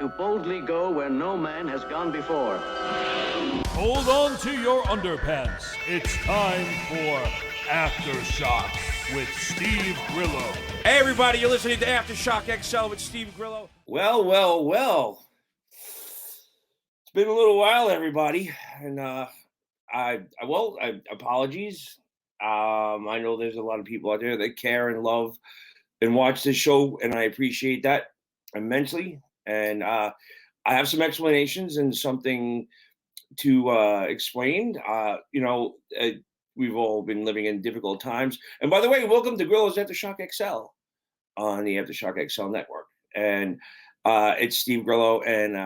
to boldly go where no man has gone before. Hold on to your underpants. It's time for Aftershocks with Steve Grillo. Hey, everybody, you're listening to AftershockXL with Steve Grillo. Well. It's been a little while, everybody. And apologies. I know there's a lot of people out there that care and love and watch this show, and I appreciate that immensely. And I have some explanations and something to explain. We've all been living in difficult times. And by the way, welcome to Grillos AftershockXL on the AftershockXL network. And it's Steve Grillo, and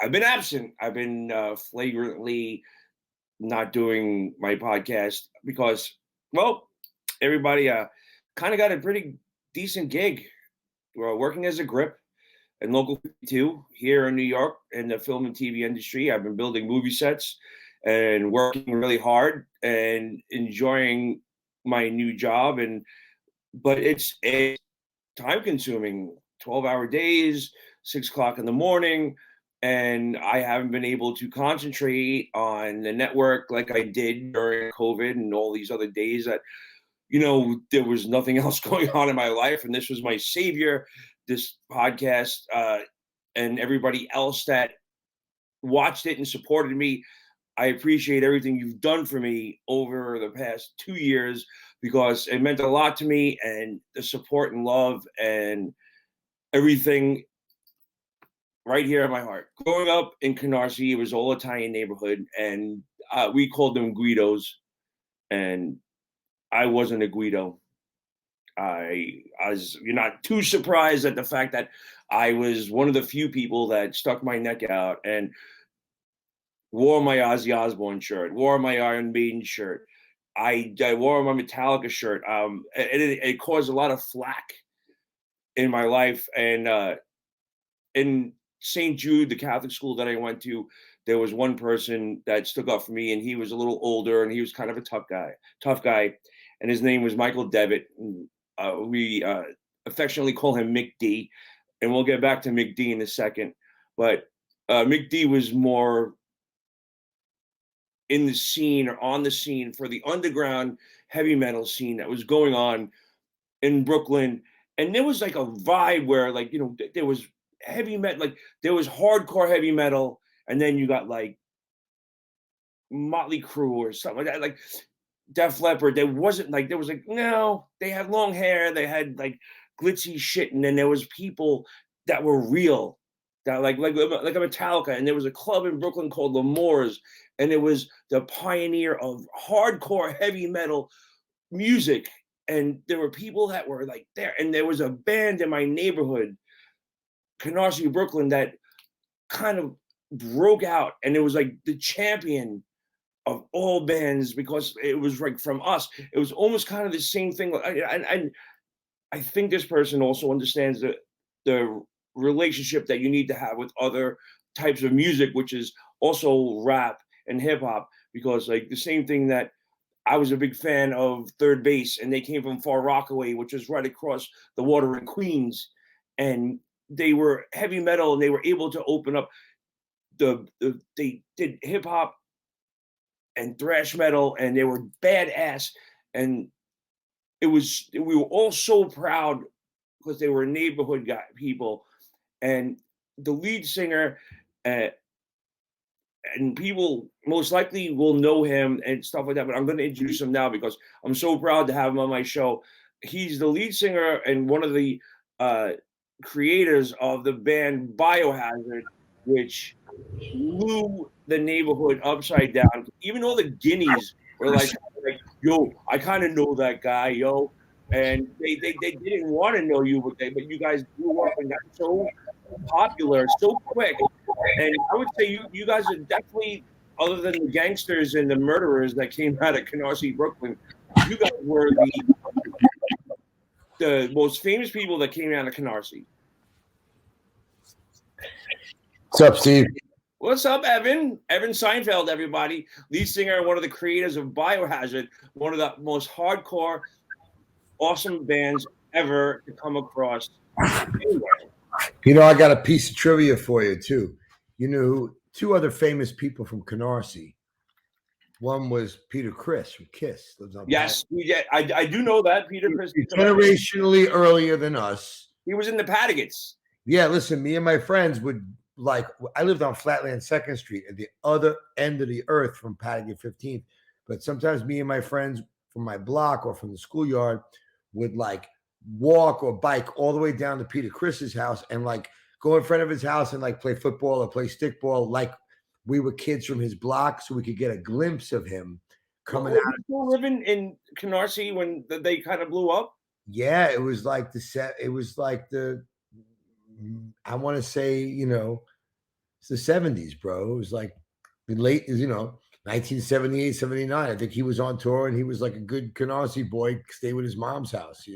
I've been absent. I've been flagrantly not doing my podcast because, well, everybody kind of got a pretty decent gig. We're working as a grip in Local 52 here in New York in the film and TV industry. I've been building movie sets and working really hard and enjoying my new job. But it's time consuming, 12-hour days, 6 o'clock in the morning. And I haven't been able to concentrate on the network like I did during COVID and all these other days that, there was nothing else going on in my life. And this was my savior, this podcast, and everybody else that watched it and supported me. I appreciate everything you've done for me over the past 2 years because it meant a lot to me, and the support and love and everything right here in my heart. Growing up in Canarsie, it was all Italian neighborhood, and we called them Grillos, and I wasn't a Guido. You're not too surprised at the fact that I was one of the few people that stuck my neck out and wore my Ozzy Osbourne shirt, wore my Iron Maiden shirt. I wore my Metallica shirt. It caused a lot of flack in my life. And in St. Jude, the Catholic school that I went to, there was one person that stuck up for me, and he was a little older, and he was kind of a tough guy. And his name was Michael Devitt. We affectionately call him Mick D, and we'll get back to Mick D in a second. But Mick D was more in the scene or on the scene for the underground heavy metal scene that was going on in Brooklyn. And there was like a vibe where, like, there was heavy metal, like there was hardcore heavy metal, and then you got like Motley Crue or something like that, like Def Leppard. There was no, they had long hair, they had like glitzy shit, and then there was people that were real, that like a Metallica. And there was a club in Brooklyn called L'Amour's, and it was the pioneer of hardcore heavy metal music. And there were people that were like there, and there was a band in my neighborhood, Canarsie, Brooklyn, that kind of broke out, and it was like the champion of all bands because it was like from us. It was almost kind of the same thing. And I think this person also understands the relationship that you need to have with other types of music, which is also rap and hip hop, because like the same thing that I was a big fan of Third Base, and they came from Far Rockaway, which is right across the water in Queens, and they were heavy metal, and they were able to open up they did hip hop and thrash metal, and they were badass. And we were all so proud because they were neighborhood people. And the lead singer, and people most likely will know him and stuff like that, but I'm going to introduce him now because I'm so proud to have him on my show. He's the lead singer and one of the creators of the band Biohazard, which blew the neighborhood upside down. Even all the guineas were like yo, I kind of know that guy, yo. And they didn't want to know you, but you guys grew up and got so popular so quick. And I would say you guys are definitely, other than the gangsters and the murderers that came out of Canarsie, Brooklyn, you guys were the most famous people that came out of Canarsie. What's up, Steve? What's up, Evan? Evan Seinfeld, everybody. Lead singer and one of the creators of Biohazard, one of the most hardcore, awesome bands ever to come across. Anyway, I got a piece of trivia for you too. Two other famous people from Canarsie. One was Peter Criss from Kiss. Lives on Yes, I do know that Peter Chris. generationally earlier than us. He was in the Paddingtons. Yeah, listen, me and my friends would I lived on Flatland 2nd Street at the other end of the earth from Paddington 15th. But sometimes me and my friends from my block or from the schoolyard would walk or bike all the way down to Peter Chris's house and go in front of his house and play football or play stickball like we were kids from his block, so we could get a glimpse of him coming out. Was he still living in Canarsie when they kind of blew up? Yeah, it was like I want to say, it's the 70s, bro. It was like the late, 1978, 79. I think he was on tour and he was like a good Canarsie boy, stay with his mom's house,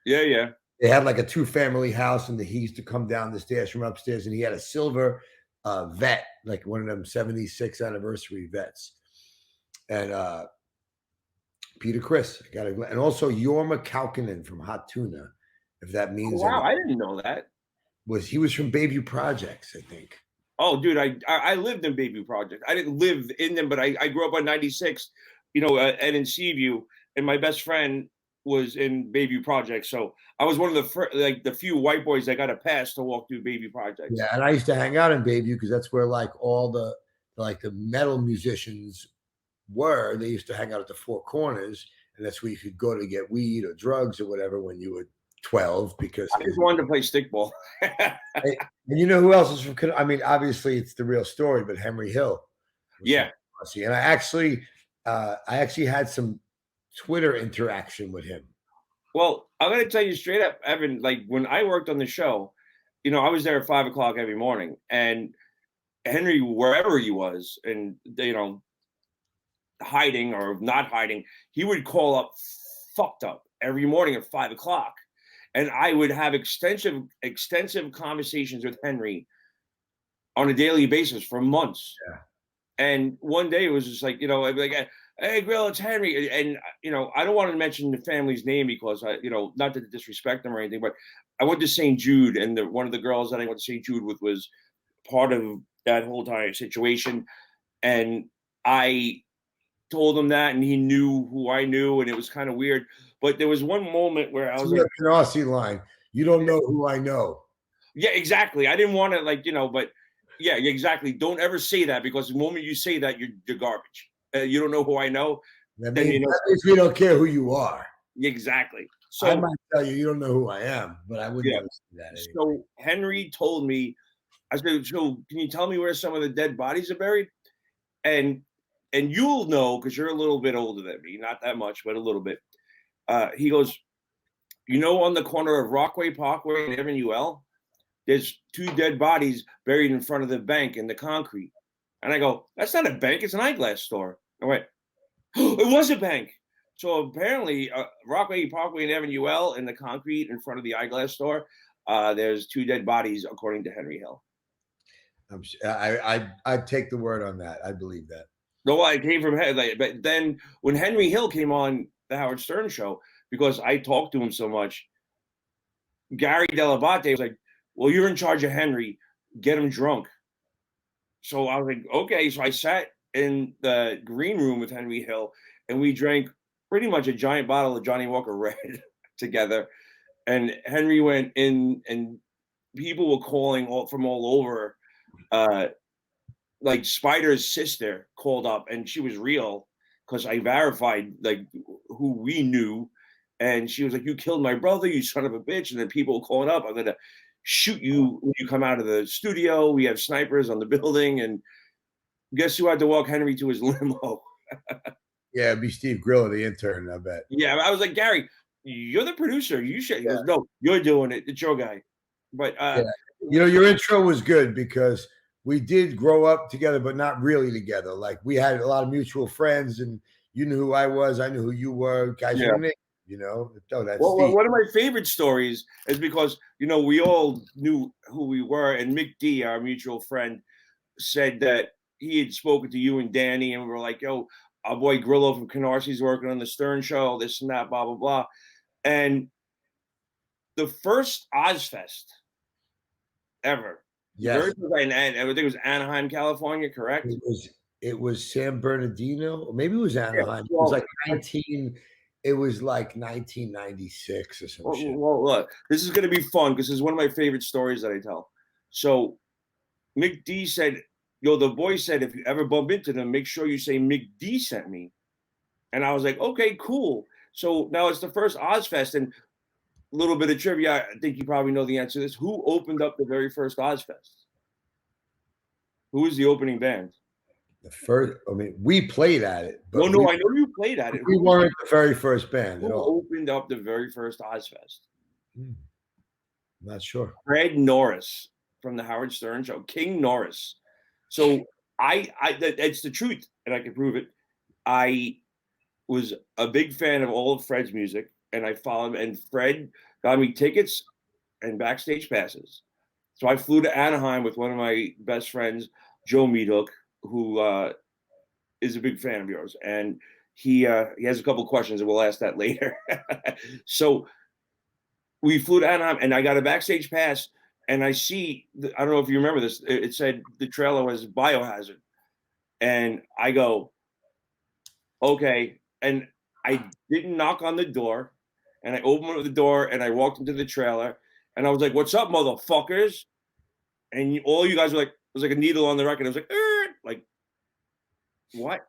Yeah. They had like a 2-family house and he used to come down the stairs from upstairs and he had a silver vet, like one of them 76 anniversary vets. And Peter Criss, and also Jorma Kaukonen from Hot Tuna, if that means Wow, anything. I didn't know that. He was from Bayview Projects, I think. Oh, dude, I lived in Bayview Project. I didn't live in them, but I grew up on 96, and in Seaview, and my best friend was in Bayview Project. So I was one of the few white boys that got a pass to walk through Bayview Project. Yeah, and I used to hang out in Bayview because that's where all the metal musicians were. They used to hang out at the Four Corners, and that's where you could go to get weed or drugs or whatever when you were 12. Because I just wanted to play stickball. And you know who else is from? I mean, obviously it's the real story, but Henry Hill. Yeah. And I actually had some Twitter interaction with him. Well, I'm going to tell you straight up, Evan, when I worked on the show, I was there at 5:00 every morning, and Henry, wherever he was, and, hiding or not hiding, he would call up fucked up every morning at 5:00. And I would have extensive conversations with Henry on a daily basis for months. Yeah. And one day it was just I'd be like, hey, Grillo, it's Henry. And, I don't want to mention the family's name because, not to disrespect them or anything, but I went to St. Jude, and one of the girls that I went to St. Jude with was part of that whole entire situation. And I told him that, and he knew who I knew, and it was kind of weird. But there was one moment where I was like, Canarsie line, you don't know who I know. Yeah, exactly. I didn't want to but yeah, exactly. Don't ever say that, because the moment you say that, you're garbage. You don't know who I know. That means we don't care who you are. Exactly. So I might tell you don't know who I am, but I wouldn't never say that anyway. So Henry told me, I said, so can you tell me where some of the dead bodies are buried? And you'll know because you're a little bit older than me, not that much, but a little bit. He goes, on the corner of Rockaway Parkway and Avenue L, there's 2 dead bodies buried in front of the bank in the concrete. And I go, that's not a bank, it's an eyeglass store. I went, oh, it was a bank. So apparently, Rockaway Parkway and Avenue L in the concrete in front of the eyeglass store, there's 2 dead bodies, according to Henry Hill. I'd take the word on that. I believe that. No, I came from but then when Henry Hill came on the Howard Stern show, because I talked to him so much, Gary Dell'Abate was like, well, you're in charge of Henry, get him drunk. So I was like, okay. So I sat in the green room with Henry Hill, and we drank pretty much a giant bottle of Johnny Walker Red together. And Henry went in, and people were calling from all over. Like Spider's sister called up, and she was real because I verified who we knew. And she was like, you killed my brother, you son of a bitch. And then people were calling up, I'm going to shoot you when you come out of the studio. We have snipers on the building. And guess who had to walk Henry to his limo? Yeah, it'd be Steve Grillo, the intern, I bet. Yeah, I was like, Gary, you're the producer. You should. He goes, no, you're doing it. It's your guy. But, your intro was good because we did grow up together, but not really together. Like, we had a lot of mutual friends, and you knew who I was. I knew who you were. Guys, that's one of my favorite stories is because, we all knew who we were. And Mick D, our mutual friend, said that he had spoken to you and Danny, and we were like, yo, our boy Grillo from Canarsie working on the Stern show, this and that, blah, blah, blah. And the first Ozfest ever. Yes. Very first, and I think it was Anaheim, California, correct? It was San Bernardino, or maybe it was Anaheim. well, it was like 1996 or some shit. Well, look, this is going to be fun because this is one of my favorite stories that I tell. So Mick D said, yo, the boy said, if you ever bump into them, make sure you say Mick D sent me. And I was like, okay, cool. So now it's the first Ozfest, and a little bit of trivia. I think you probably know the answer to this. Who opened up the very first Ozfest? Who was the opening band? The first, I mean, we played at it. But no, I know you played at it. We weren't the very first band at all. Who opened up the very first Ozfest? Not sure. Fred Norris from the Howard Stern Show, King Norris. So it's the truth, and I can prove it. I was a big fan of all of Fred's music, and I followed him, and Fred got me tickets and backstage passes. So I flew to Anaheim with one of my best friends, Joe Meadhook, who is a big fan of yours, and he has a couple of questions, and we'll ask that later. So we flew to Anaheim, and I got a backstage pass, and I see, I don't know if you remember this, it said the trailer was Biohazard, and I go, okay, and I didn't knock on the door, and I opened the door, and I walked into the trailer, and I was like, what's up, motherfuckers? And all you guys were like, it was like a needle on the record. I was like, what?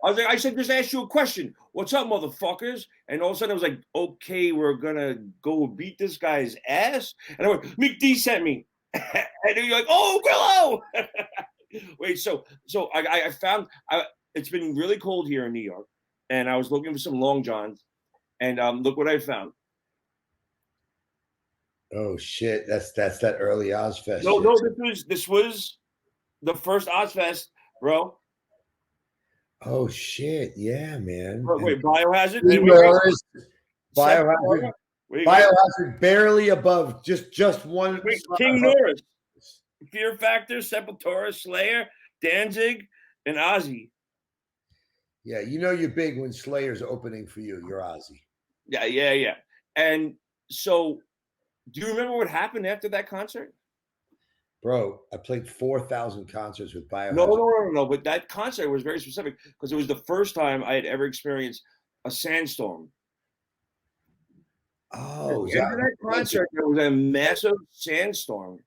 I said, just ask you a question. What's up, motherfuckers? And all of a sudden I was like, okay, we're gonna go beat this guy's ass. And I went, Mick D sent me. And you're like, oh, Grillo. Wait, so I found it's been really cold here in New York, and I was looking for some long johns, and look what I found. Oh shit! That's that early Ozfest. No, this was the first Ozfest, bro. Oh shit! Yeah, man. Wait, Biohazard. Biohazard, barely above, just one. King Norris, Fear Factor, Sepultura, Slayer, Danzig, and Ozzy. Yeah, you know you're big when Slayer's opening for you. You're Ozzy. Yeah. And so, do you remember what happened after that concert? Bro, I played 4,000 concerts with Biohazard. No. But that concert was very specific because it was the first time I had ever experienced a sandstorm. Oh, after that concert, there was a massive sandstorm.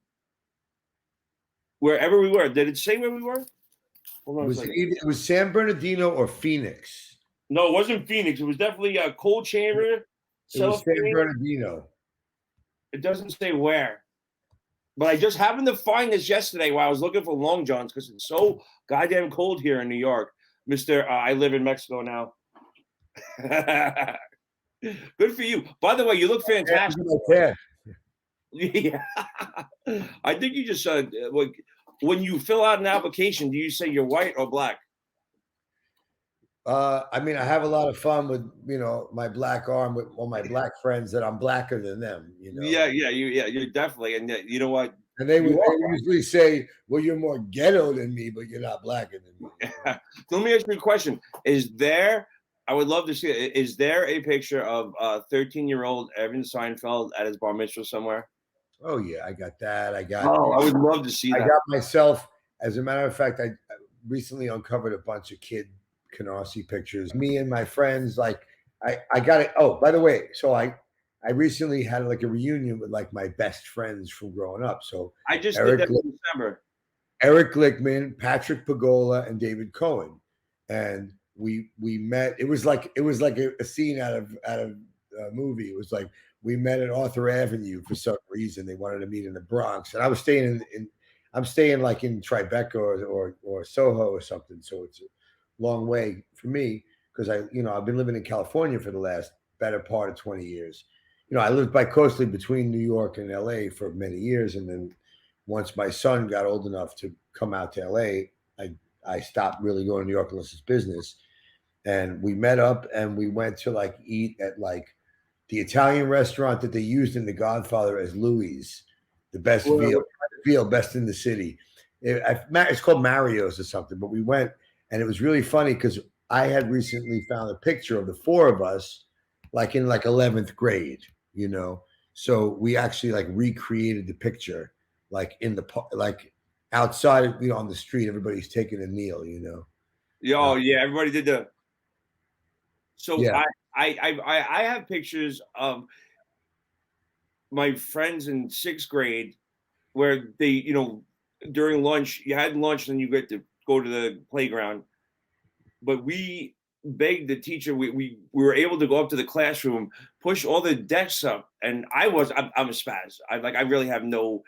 Wherever we were. Did it say where we were? It was San Bernardino or Phoenix. No, it wasn't Phoenix. It was definitely a cold chamber. It was San Bernardino. It doesn't say where. But I just happened to find this yesterday while I was looking for long johns because it's so goddamn cold here in New York. Mr. I live in Mexico now. Good for you. By the way, you look fantastic. Yeah. I think you just when you fill out an application, do you say you're white or black? I mean, I have a lot of fun with my black arm with all my black friends that I'm blacker than them. Yeah, you're definitely, and you know what? And they usually say, "Well, you're more ghetto than me, but you're not blacker than me." Let me ask you a question: I would love to see it. Is there a picture of 13-year-old Evan Seinfeld at his bar mitzvah somewhere? Oh yeah, I got that. I would love to see that. I got myself. As a matter of fact, I recently uncovered a bunch of kid Canarsie pictures. Me and my friends, I got it. Oh, by the way, so I recently had like a reunion with like my best friends from growing up. So I just did that in December. Eric Glickman, Patrick Pagola, and David Cohen, and we met. It was like a scene out of a movie. It was like we met at Arthur Avenue for some reason. They wanted to meet in the Bronx, and I was staying I'm staying like in Tribeca or Soho or something. So it's a long way for me because I've been living in California for the last better part of 20 years. I lived bi-coastally between New York and LA for many years, and then once my son got old enough to come out to LA, I stopped really going to New York unless it's business. And we met up and we went to eat at the Italian restaurant that they used in The Godfather as Louis, the best veal, best in the city. It's called Mario's or something, but we went and it was really funny because I had recently found a picture of the four of us in 11th grade, So we actually recreated the picture like in the like outside, on the street, everybody's taking a kneel, Oh yeah, everybody did the. So Yeah. I have pictures of my friends in 6th grade where they, during lunch, you had lunch and you get to go to the playground. But we begged the teacher, we were able to go up to the classroom, push all the desks up. And I'm a spaz. I really have no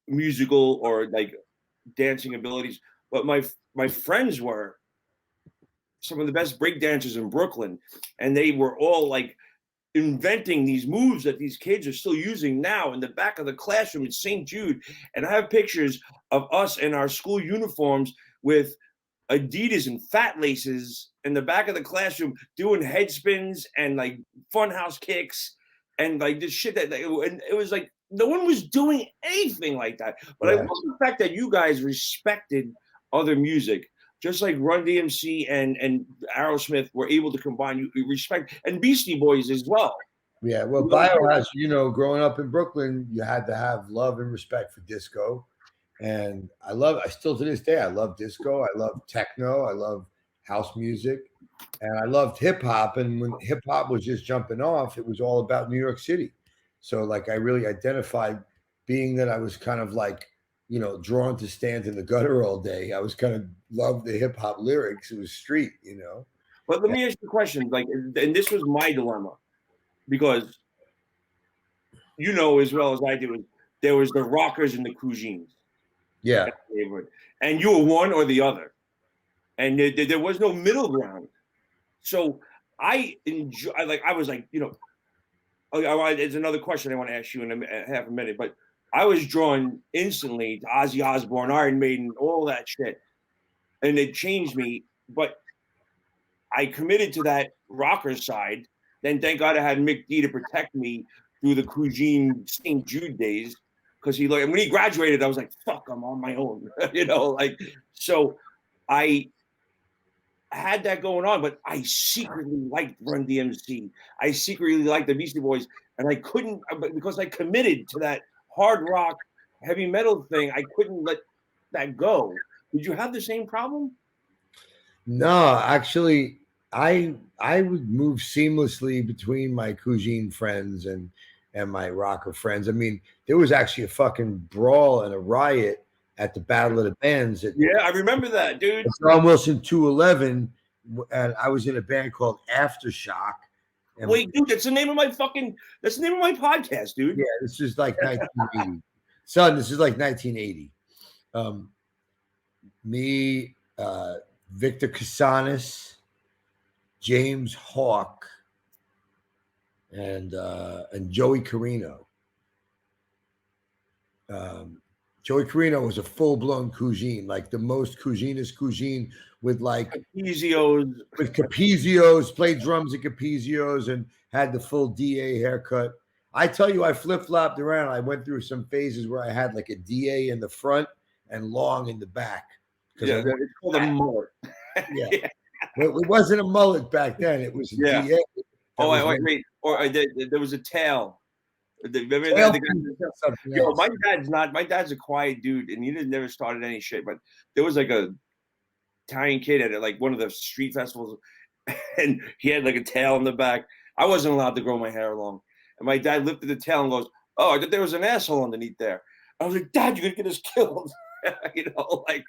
musical or like dancing abilities. But my friends were some of the best break dancers in Brooklyn. And they were all like inventing these moves that these kids are still using now in the back of the classroom at St. Jude. And I have pictures of us in our school uniforms with Adidas and fat laces in the back of the classroom doing head spins and like funhouse kicks and like this shit and it was like no one was doing anything like that. But I love the fact that you guys respected other music. Just like Run DMC and Aerosmith were able to combine you respect, and Beastie Boys as well. Yeah, well, Biohazard, growing up in Brooklyn, you had to have love and respect for disco. And I still to this day, I love disco. I love techno. I love house music. And I loved hip hop. And when hip hop was just jumping off, it was all about New York City. So, like, I really identified, being that I was kind of like, drawn to stand in the gutter all day. I was kind of loved the hip hop lyrics. It was street, But let me ask you a question. Like, and this was my dilemma because as well as I do, there was the rockers and the cougines. Yeah. And you were one or the other. And there was no middle ground. So I was like, it's another question I want to ask you in half a minute, but I was drawn instantly to Ozzy Osbourne, Iron Maiden, all that shit. And it changed me. But I committed to that rocker side. Then thank God I had Mick D to protect me through the Cougine St. Jude days. Because when he graduated, I was like, fuck, I'm on my own. So I had that going on, but I secretly liked Run DMC. I secretly liked the Beastie Boys. And I couldn't, because I committed to that hard rock, heavy metal thing, I couldn't let that go. Did you have the same problem? No, actually, I would move seamlessly between my Cougine friends and my rocker friends. I mean, there was actually a fucking brawl and a riot at the Battle of the Bands. Yeah, I remember that, dude. John Wilson 211, and I was in a band called Aftershock. And wait, dude, that's the name of my podcast, dude. Yeah, this is like 1980. Son, this is like 1980. Me, Victor Casanis, James Hawk, and Joey Carino. Joey Carino was a full-blown Cougine, like the most Couginest Cougine with like Capizios, played drums at Capizios and had the full DA haircut. I tell you, I flip-flopped around. I went through some phases where I had like a DA in the front and long in the back. Yeah, it's called a mullet. Yeah. Well, it wasn't a mullet back then. It was a DA. Oh, wait. Or there was a tail. Remember that? Yo, my dad's a quiet dude, and he never started any shit. But there was like a Italian kid at like one of the street festivals, and he had like a tail in the back. I wasn't allowed to grow my hair long, and my dad lifted the tail and goes, "Oh, I thought there was an asshole underneath there." I was like, "Dad, you're gonna get us killed," like.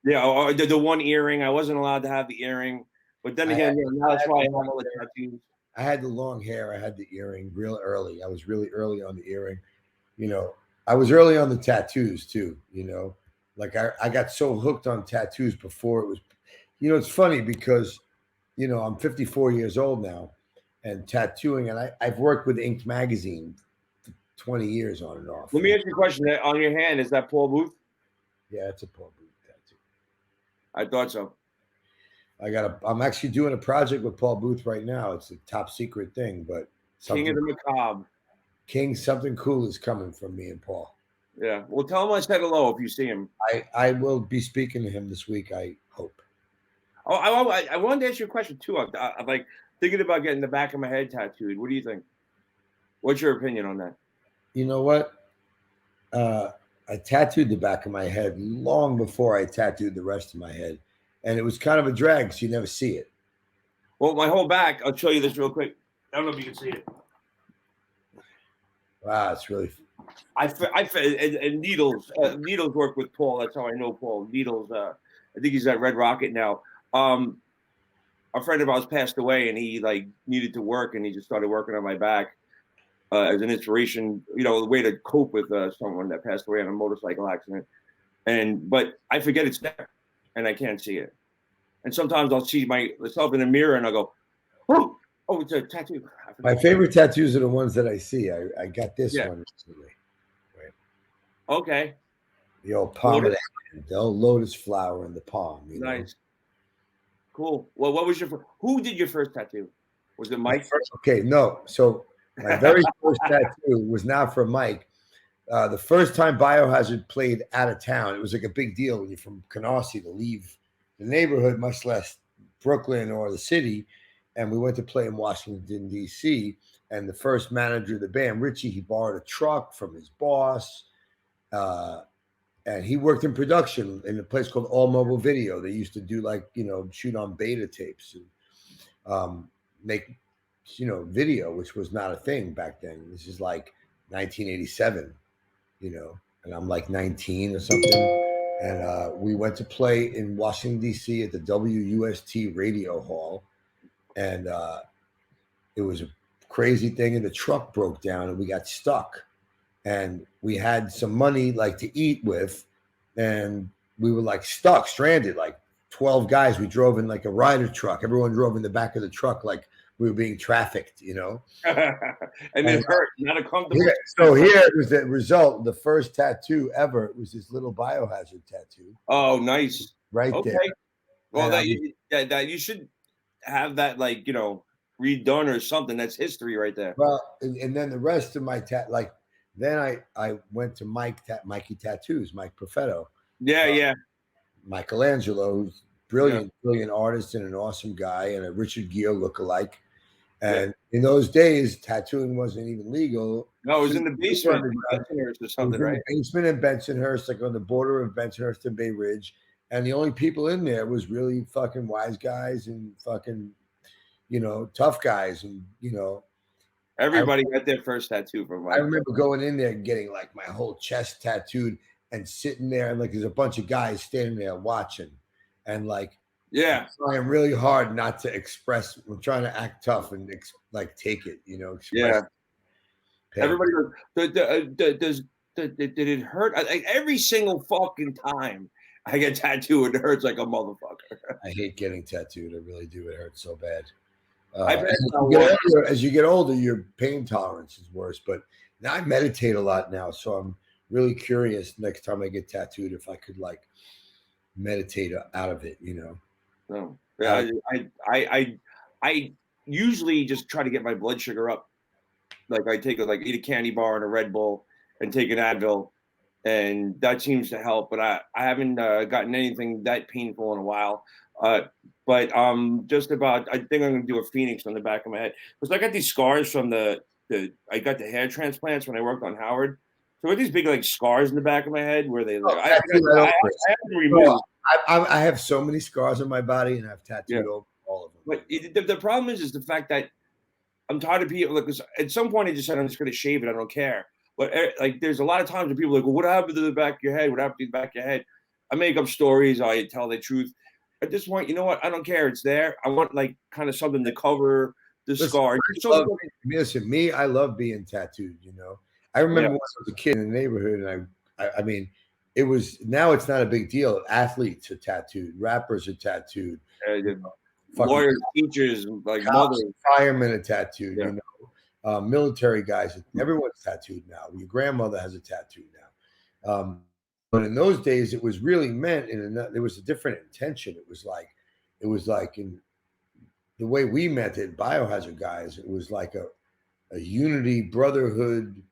Yeah, or the one earring. I wasn't allowed to have the earring, but then again, now that's why I have all the tattoos. I had the long hair. I had the earring real early. I was really early on the earring. I was early on the tattoos too. Like I got so hooked on tattoos before it was. It's funny because, I'm 54 years old now, and tattooing, and I've worked with Inked Magazine for 20 years on and off. Let me ask you a question. On your hand, is that Paul Booth? Yeah, it's a Paul Booth tattoo. I thought so. I'm actually doing a project with Paul Booth right now. It's a top secret thing, but King of the Macabre. Something cool is coming from me and Paul. Yeah. Well, tell him I said hello if you see him. I will be speaking to him this week, I hope. Oh, I wanted to ask you a question too. I'm like thinking about getting the back of my head tattooed. What do you think? What's your opinion on that? You know what? I tattooed the back of my head long before I tattooed the rest of my head, and it was kind of a drag, so you never see it. Well, my whole back. I'll show you this real quick. I don't know if you can see it. Wow, it's really. And Needles work with Paul. That's how I know Paul. Needles. I think he's at Red Rocket now. A friend of ours passed away, and he like needed to work, and he just started working on my back as an inspiration. You know, the way to cope with someone that passed away in a motorcycle accident. But I forget it's there, and I can't see it. And sometimes I'll see myself in the mirror, and I'll go, "Oh, it's a tattoo." My favorite tattoos are the ones that I see. I got this one recently. Right. Okay. The old palm of the hand, the old lotus flower in the palm. Nice. Cool. Well, who did your first tattoo? Was it Mike? Okay, no. So my very first tattoo was not for Mike. The first time Biohazard played out of town, it was like a big deal when you're from Canarsie to leave the neighborhood, much less Brooklyn or the city. And we went to play in Washington, D.C. And the first manager of the band, Richie, he borrowed a truck from his boss. And he worked in production in a place called All Mobile Video. They used to do shoot on beta tapes and make, video, which was not a thing back then. This is like 1987, and I'm like 19 or something. And we went to play in Washington, D.C. at the WUST Radio Hall. And it was a crazy thing. And the truck broke down and we got stuck. And we had some money to eat with. And we were stranded, 12 guys. We drove in a Ryder truck. Everyone drove in the back of the truck like we were being trafficked, And it hurt, not a comfortable. Yeah, so here was the result. The first tattoo ever. It was this little Biohazard tattoo. Oh, nice. Right there. Well, that you should have that redone or something. That's history right there. Well, and then the rest of my then I went to Mikey Tattoos, Mike Perfetto. Yeah. Michelangelo, who's brilliant artist and an awesome guy, and a Richard Gere lookalike. And in those days, tattooing wasn't even legal. No, it was in the basement in Bensonhurst or something, right? Basement in Bensonhurst, on the border of Bensonhurst and Bay Ridge. And the only people in there was really fucking wise guys and fucking, tough guys. And, everybody got their first tattoo from Mike. I remember going in there and getting my whole chest tattooed and sitting there and there's a bunch of guys standing there watching and I'm trying really hard not to express. I'm trying to act tough and take it, express pain. Everybody goes, did it hurt? Every single fucking time I get tattooed, it hurts like a motherfucker. I hate getting tattooed. I really do. It hurts so bad. As you get older, your pain tolerance is worse. But now I meditate a lot now, so I'm really curious next time I get tattooed if I could meditate out of it. No, yeah, I usually just try to get my blood sugar up. I take eat a candy bar and a Red Bull and take an Advil, and that seems to help. But I haven't gotten anything that painful in a while. But just about, I think I'm going to do a phoenix on the back of my head. Because I got these scars from I got the hair transplants when I worked on Howard. So I got these big scars in the back of my head where they I have to remove. I have so many scars on my body and I've tattooed over all of them. But the problem is the fact that I'm tired of people. Because at some point I just said I'm just going to shave it. I don't care. But there's a lot of times when people are well, what happened to the back of your head? What happened to the back of your head? I make up stories. I tell the truth. At this point, you know what? I don't care. It's there. I want kind of something to cover the scar. Listen, me, I love being tattooed. I remember when I was a kid in the neighborhood, and I mean, now it's not a big deal. Athletes are tattooed, rappers are tattooed, lawyers, teachers, cops, firemen are tattooed. Military guys, everyone's tattooed now. Your grandmother has a tattoo now. But in those days, it was really meant, there was a different intention. It was like in the way we met it, Biohazard guys. It was like a unity, brotherhood.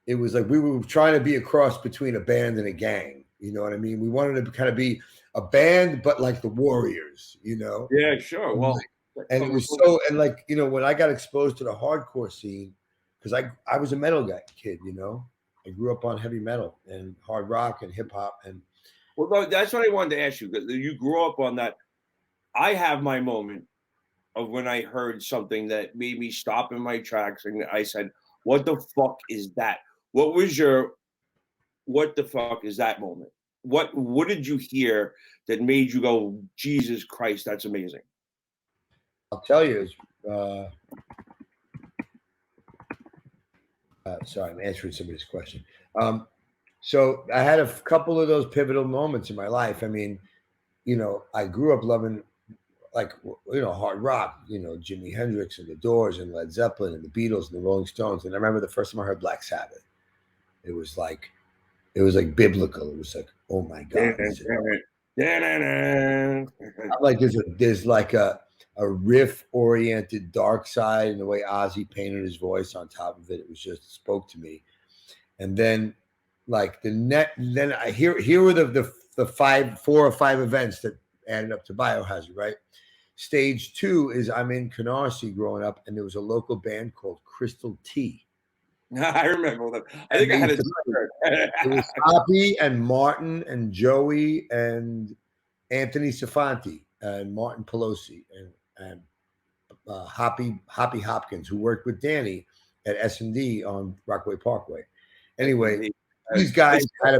It was like we were trying to be a cross between a band and a gang. You know what I mean? We wanted to kind of be a band, but like the Warriors. Yeah, sure. Well, and it was so, and when I got exposed to the hardcore scene, because I was a metal kid, I grew up on heavy metal and hard rock and hip hop. And Well, no, that's what I wanted to ask you. You grew up on that. I have my moment of when I heard something that made me stop in my tracks, and I said, "What the fuck is that?" What was your "What the fuck is that" moment? What did you hear that made you go, "Jesus Christ, that's amazing"? I'll tell you, sorry, I'm answering somebody's question. So I had a couple of those pivotal moments in my life. I mean, I grew up loving like hard rock, Jimi Hendrix and the Doors and Led Zeppelin and the Beatles and the Rolling Stones. And I remember the first time I heard Black Sabbath, it was like biblical. It was like, oh my God. I'm like there's like a riff oriented dark side, and the way Ozzy painted his voice on top of it, it was just spoke to me. And then like then I here were the 4 or 5 events that added up to Biohazard, right? Stage 2 is I'm in Canarsie growing up, and there was a local band called Crystal T. I remember them. I think I had a t-shirt. It was Hoppy and Martin and Joey and Anthony Safanti and Martin Pelosi and Hoppy Hopkins, who worked with Danny at S&D on Rockaway Parkway. Anyway, these guys had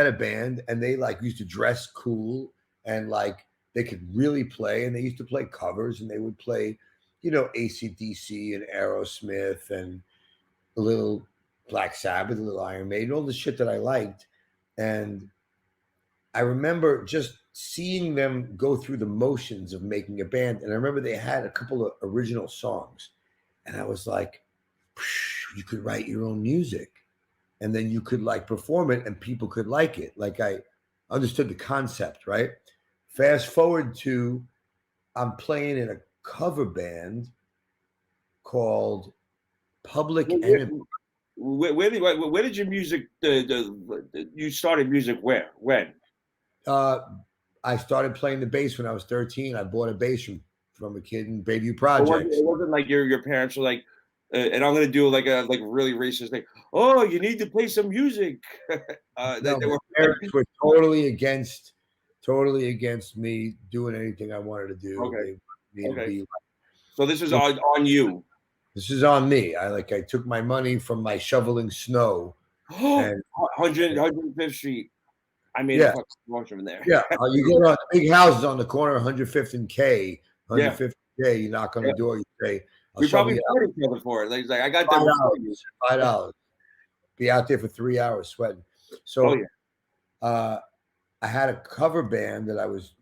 a band, and they like used to dress cool, and like they could really play, and they used to play covers, and they would play, AC/DC and Aerosmith and a little Black Sabbath, a little Iron Maiden, all the shit that I liked. And I remember just seeing them go through the motions of making a band. And I remember they had a couple of original songs, and I was like, you could write your own music, and then you could like perform it, and people could like it. Like I understood the concept, right? Fast forward to I'm playing in a cover band called Public Enemy. Where did your music? You started music where? When? I started playing the bass when I was 13. I bought a bass from a kid in Bayview Projects. It wasn't like your parents were like, and I'm gonna do like a really racist thing. Oh, you need to play some music. No, my parents were totally against me doing anything I wanted to do. Okay. Okay. So this is on you. This is on me. I took my money from my shoveling snow. And 105th Street. I made a fucking promotion in there. Yeah, you go to big houses on the corner, 105th and K, 105th and K. You knock on the door. You say, "We probably paid each other for it." Like I got $5. Be out there for 3 hours sweating. So, I had a cover band that I was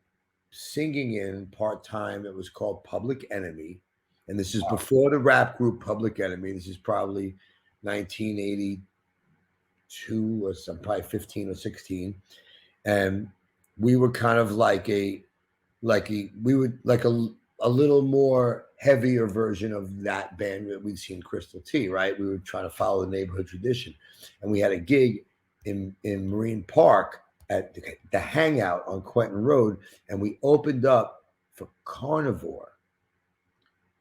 singing in part time. It was called Public Enemy, and this is before the rap group Public Enemy. This is probably 1982 or some, probably 15 or 16. And we were kind of like a little more heavier version of that band that we'd seen Crystal T, right? We were trying to follow the neighborhood tradition. And we had a gig in Marine Park at the Hangout on Quentin Road, and we opened up for Carnivore.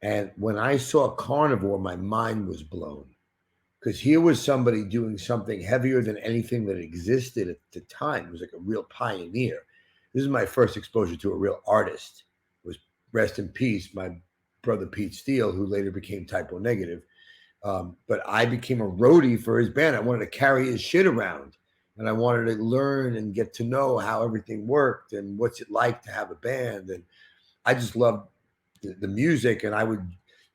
And when I saw Carnivore, my mind was blown. Because here was somebody doing something heavier than anything that existed at the time. It was like a real pioneer. This is my first exposure to a real artist. It was, rest in peace, my brother Pete Steele, who later became Typo Negative. But I became a roadie for his band. I wanted to carry his shit around, and I wanted to learn and get to know how everything worked and what's it like to have a band. And I just loved the music, and I would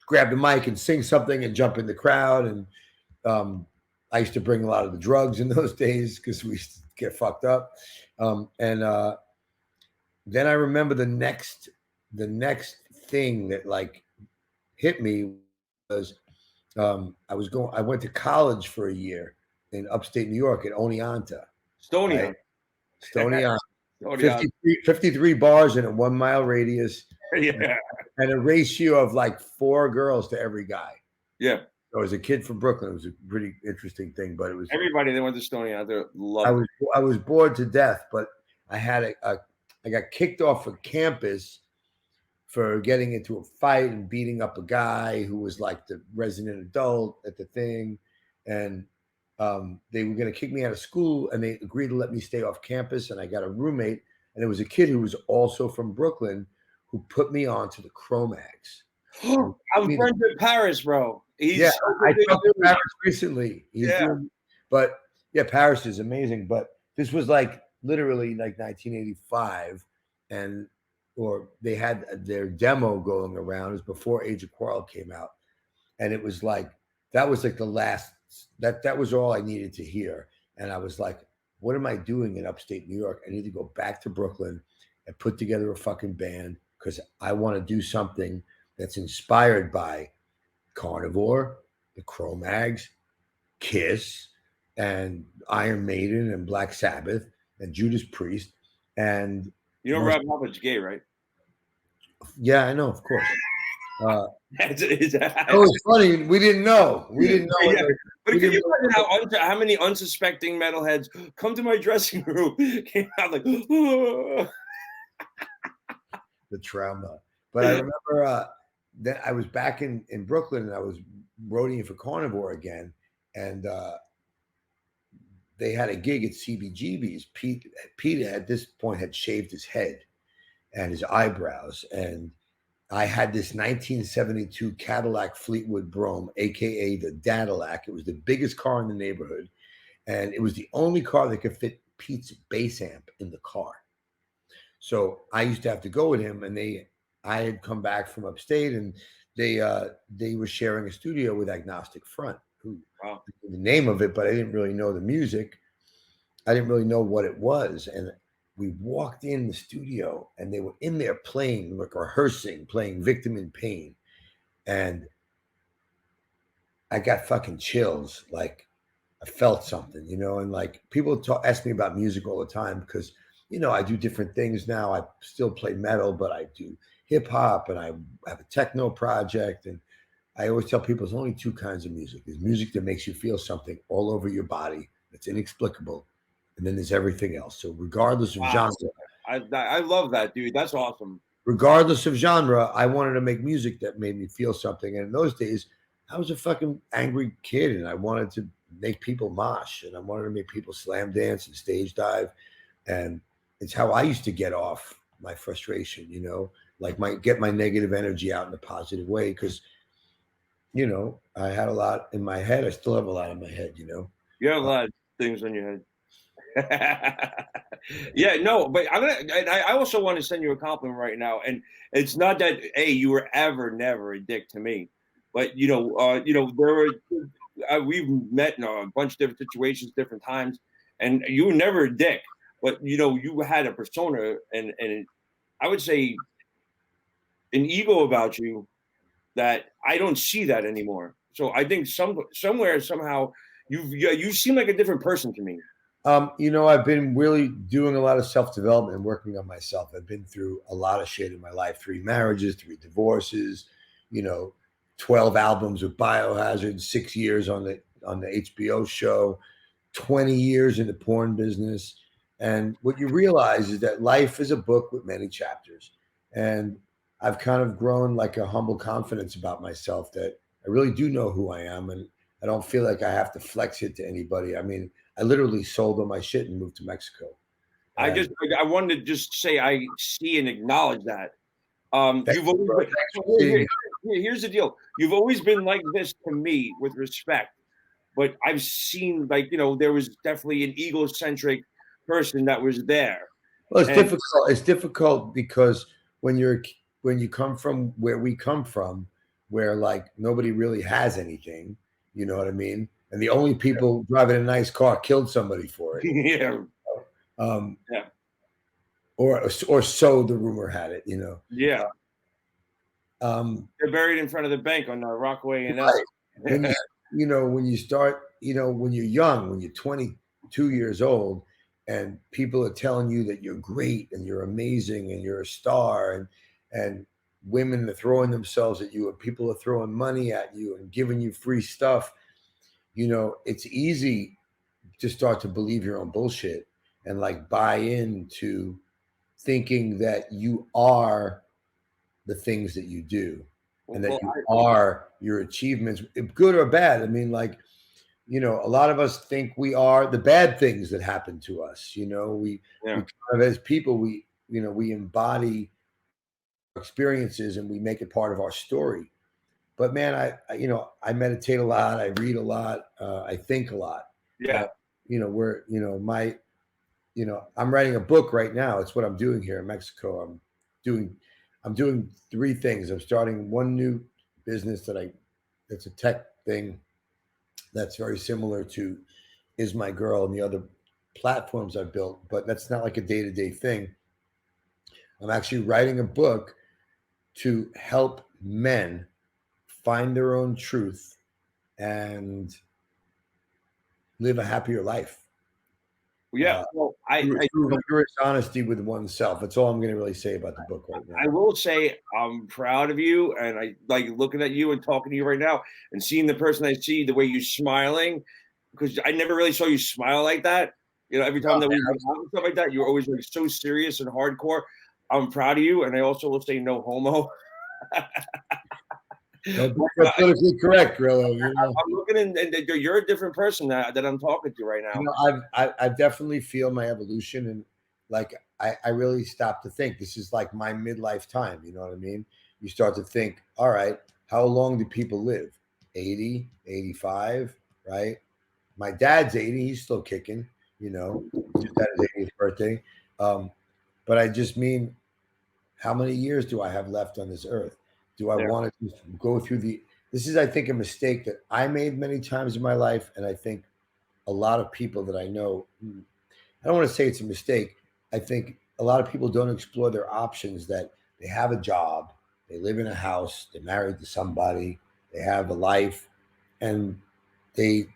grab the mic and sing something and jump in the crowd. And I used to bring a lot of the drugs in those days because we used to get fucked up. Then I remember the next thing that like hit me was I went to college for a year in upstate New York at Oneonta. Stony. Right? 53 bars in a 1 mile radius. Yeah. And a ratio of like 4 girls to every guy. Yeah. So as a kid from Brooklyn, it was a pretty interesting thing, but it was everybody that went to Stony out there loved it. I was bored to death, but I had I got kicked off of campus for getting into a fight and beating up a guy who was like the resident adult at the thing. And they were going to kick me out of school, and they agreed to let me stay off campus. And I got a roommate, and it was a kid who was also from Brooklyn who put me on to the Cro-Mags. I'm friends with Paris, bro. Yeah, I talked to Paris recently. But yeah, Paris is amazing. But this was like literally like 1985, or they had their demo going around. It was before Age of Quarrel came out, and it was like that was like the last that was all I needed to hear. And I was like, what am I doing in upstate New York? I need to go back to Brooklyn and put together a fucking band because I want to do something that's inspired by Carnivore, the Cro-Mags, Kiss, and Iron Maiden, and Black Sabbath, and Judas Priest, and Rob Halford's gay, right? Yeah, I know, of course. Oh, it's funny. We didn't know. Yeah. But can you imagine how many unsuspecting metalheads come to my dressing room? Came out like the trauma. But I remember that I was back in Brooklyn, and I was roadieing for Carnivore again, and they had a gig at CBGB's. Pete at this point had shaved his head and his eyebrows, and I had this 1972 Cadillac Fleetwood Brougham, aka the Dadillac. It was the biggest car in the neighborhood, and it was the only car that could fit Pete's bass amp in the car. So I used to have to go with him, and I had come back from upstate, and they were sharing a studio with Agnostic Front, who the name of it, but I didn't really know the music. I didn't really know what it was, and we walked in the studio, and they were in there playing, like rehearsing, playing Victim in Pain. And I got fucking chills. Like I felt something, and like people ask me about music all the time because, I do different things now. I still play metal, but I do hip hop, and I have a techno project. And I always tell people there's only two kinds of music. There's music that makes you feel something all over your body that's inexplicable. And then there's everything else. So regardless of genre. I love that, dude. That's awesome. Regardless of genre, I wanted to make music that made me feel something. And in those days, I was a fucking angry kid, and I wanted to make people mosh, and I wanted to make people slam dance and stage dive. And it's how I used to get off my frustration, like get my negative energy out in a positive way. Because, I had a lot in my head. I still have a lot in my head, You have a lot of things on your head. Yeah, no, but I also want to send you a compliment right now, and it's not that you were never a dick to me, but we've met in a bunch of different situations, different times, and you were never a dick, but you had a persona and I would say an ego about you that I don't see that anymore. So I think somewhere somehow you seem like a different person to me. I've been really doing a lot of self-development and working on myself. I've been through a lot of shit in my life, 3 marriages, 3 divorces, 12 albums with Biohazard, 6 years on the HBO show, 20 years in the porn business. And what you realize is that life is a book with many chapters. And I've kind of grown like a humble confidence about myself that I really do know who I am. And I don't feel like I have to flex it to anybody. I mean, I literally sold all my shit and moved to Mexico. I wanted to just say I see and acknowledge that. Here's the deal. You've always been like this to me with respect, but I've seen there was definitely an egocentric person that was there. Well, it's difficult. It's difficult because when you come from where we come from, where like nobody really has anything, you know what I mean? And the only people driving a nice car killed somebody for it. Yeah. Or so the rumor had it, Yeah. They're buried in front of the bank on Rockaway and right. When you start, when you're young, when you're 22 years old, and people are telling you that you're great and you're amazing and you're a star, and women are throwing themselves at you, and people are throwing money at you and giving you free stuff. It's easy to start to believe your own bullshit and like buy into thinking that you are the things that you do and that you are your achievements, good or bad. I mean, like, you know, a lot of us think we are the bad things that happen to us. You know, we kind of, as people, we embody experiences and we make it part of our story. But man, I meditate a lot, I read a lot, I think a lot. Yeah. I'm writing a book right now. It's what I'm doing here in Mexico. I'm doing three things. I'm starting one new business that's a tech thing that's very similar to Is My Girl and the other platforms I've built, but that's not like a day-to-day thing. I'm actually writing a book to help men find their own truth and live a happier life. Yeah, well, through rigorous honesty with oneself. That's all I'm going to really say about the book right now. I will say I'm proud of you, and I like looking at you and talking to you right now, and seeing the person I see, the way you're smiling, because I never really saw you smile like that. You know, every time that we talk and stuff like that, you're always like so serious and hardcore. I'm proud of you, and I also will say no homo. That's politically correct, Grillo. You know? I'm looking and you're a different person that I'm talking to right now. You know, I definitely feel my evolution, and like I really stopped to think. This is like my midlife time. You know what I mean? You start to think, all right, how long do people live? 80, 85, right? My dad's 80, he's still kicking, you know, just had his 80th birthday. But I just mean, how many years do I have left on this earth? Do I want to go through this is, I think, a mistake that I made many times in my life. And I think a lot of people that I know, I don't want to say it's a mistake. I think a lot of people don't explore their options, that they have a job, they live in a house, they're married to somebody, they have a life, and they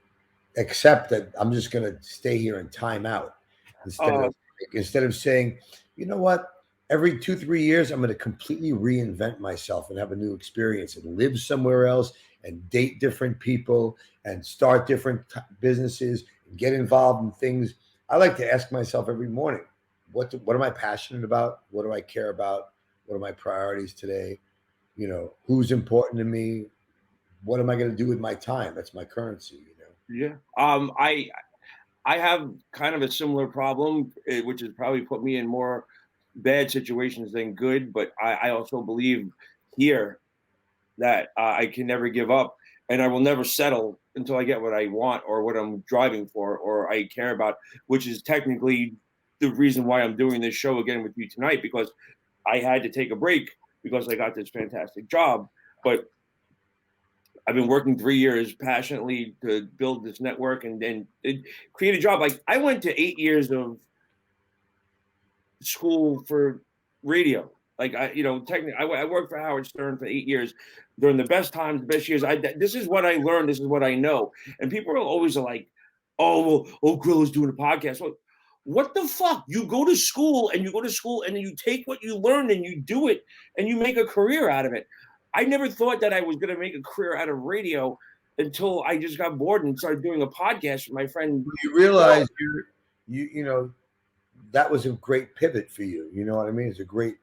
accept that I'm just going to stay here and time out instead of saying, you know what, every 2-3 years, I'm going to completely reinvent myself and have a new experience and live somewhere else and date different people and start different businesses and get involved in things. I like to ask myself every morning, what am I passionate about? What do I care about? What are my priorities today? You know, who's important to me? What am I going to do with my time? That's my currency, you know? Yeah. I have kind of a similar problem, which has probably put me in more bad situations than good, but I also believe here that I can never give up, and I will never settle until I get what I want or what I'm driving for or I care about, which is technically the reason why I'm doing this show again with you tonight, because I had to take a break because I got this fantastic job. But I've been working 3 years passionately to build this network and create a job. Like, I went to 8 years of school for radio. Like, technically, I worked for Howard Stern for 8 years during the best times, the best years. This is what I learned. This is what I know. And people are always like, oh, well, Grillo's doing a podcast. Well, what the fuck? You go to school and then you take what you learned and you do it and you make a career out of it. I never thought that I was going to make a career out of radio until I just got bored and started doing a podcast with my friend. You realize you know, that was a great pivot for you. You know what I mean?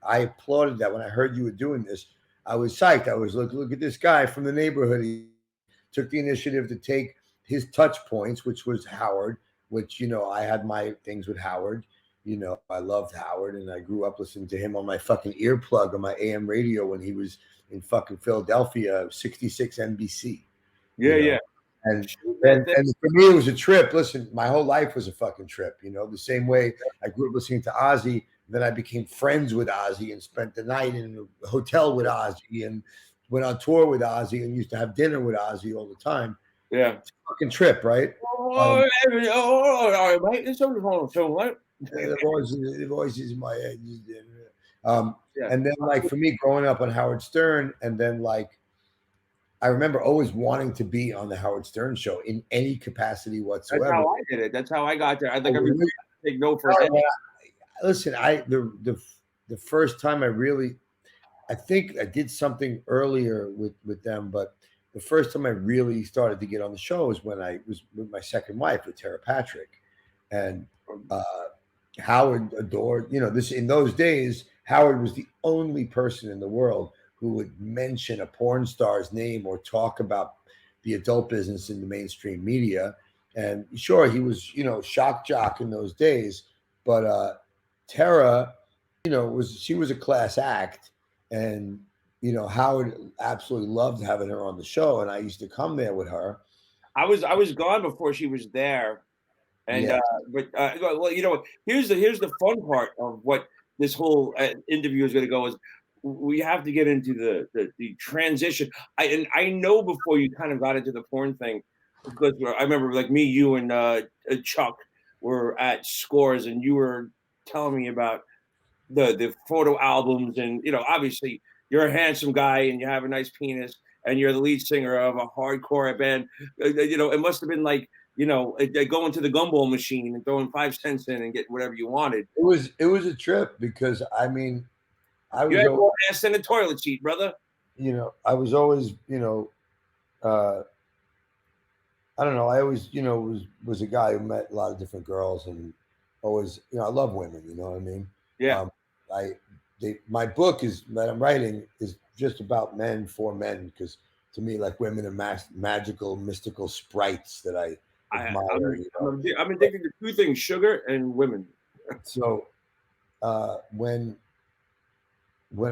I applauded that when I heard you were doing this. I was psyched. I was look at this guy from the neighborhood. He took the initiative to take his touch points, which was Howard, which, you know, I had my things with Howard. You know, I loved Howard, and I grew up listening to him on my fucking earplug on my AM radio when he was in fucking Philadelphia, 66 NBC. Yeah, you know? And for me, it was a trip. Listen, my whole life was a fucking trip. You know, the same way I grew up listening to Ozzy, then I became friends with Ozzy and spent the night in a hotel with Ozzy and went on tour with Ozzy and used to have dinner with Ozzy all the time. Yeah, it's a fucking trip, right? Mate, it's only what? The voices in my head. And then, like, for me, growing up on Howard Stern, and then, like, I remember always wanting to be on the Howard Stern show in any capacity whatsoever. That's how I did it. That's how I got there. I think everybody take no for it. Listen, the first time I think I did something earlier with them, but the first time I really started to get on the show was when I was with my second wife, with Tara Patrick, and Howard adored. You know, this in those days, Howard was the only person in the world who would mention a porn star's name or talk about the adult business in the mainstream media. And sure, he was, shock jock in those days, but Tara, she was a class act, and Howard absolutely loved having her on the show, and I used to come there with her. I was gone before she was there, and Yeah. well, here's the fun part of what this whole interview is going to go is we have to get into the transition. I know before you kind of got into the porn thing, because I remember like me, you, and Chuck were at Scores, and you were telling me about the photo albums, and obviously you're a handsome guy and you have a nice penis and you're the lead singer of a hardcore band. It must have been like going to the gumball machine and throwing 5 cents in and get whatever you wanted. It was a trip because I mean, I You was had more ass in the toilet seat, brother. I was always I don't know. I always, was a guy who met a lot of different girls, and always, I love women. You know what I mean? Yeah. My book that I'm writing is just about men for men, because to me, like, women are magical, mystical sprites that I admire. I'm addicted to 2 things: sugar and women. So when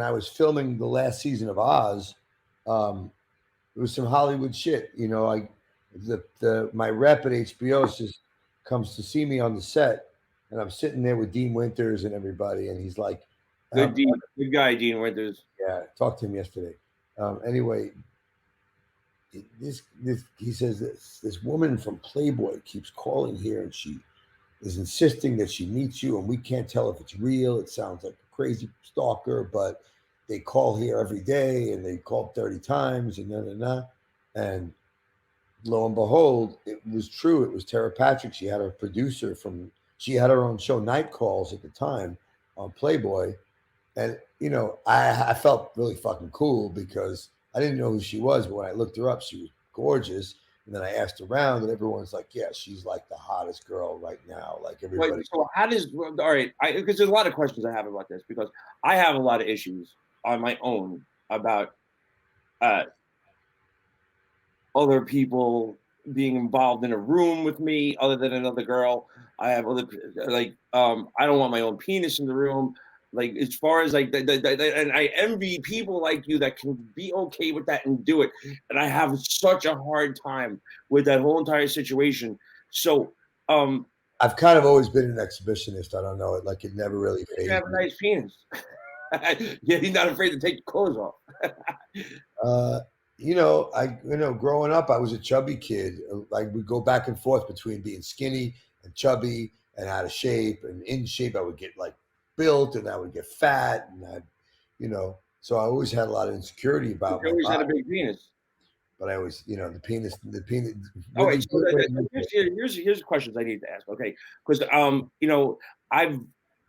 I was filming the last season of Oz, it was some Hollywood shit. My rep at HBO just comes to see me on the set, and I'm sitting there with Dean Winters and everybody, and he's like, Good guy, Dean Winters. Yeah, talked to him yesterday. Anyway, he says this woman from Playboy keeps calling here, and she is insisting that she meets you, and we can't tell if it's real. It sounds like a crazy stalker, but they call here every day, and they called 30 times, and and lo and behold, it was true. It was Tara Patrick. She had her producer she had her own show, Night Calls, at the time on Playboy. And, I felt really fucking cool because I didn't know who she was, but when I looked her up, she was gorgeous. And then I asked around, and everyone's like, yeah, she's like the hottest girl right now. Like, everybody. Wait, so all right, because there's a lot of questions I have about this, because I have a lot of issues on my own about other people being involved in a room with me other than another girl. I have other, like, I don't want my own penis in the room. Like, as far as like, and I envy people like you that can be okay with that and do it. And I have such a hard time with that whole entire situation. So, I've kind of always been an exhibitionist. I don't know it. Like, it never really faded. You have a nice penis. Yeah, he's not afraid to take the clothes off. Growing up, I was a chubby kid. Like, we go back and forth between being skinny and chubby and out of shape and in shape. I would get like built, and I would get fat, and so I always had a lot of insecurity about You always had a big penis. But I always, the penis. All right, so here's the questions I need to ask. Okay, because I've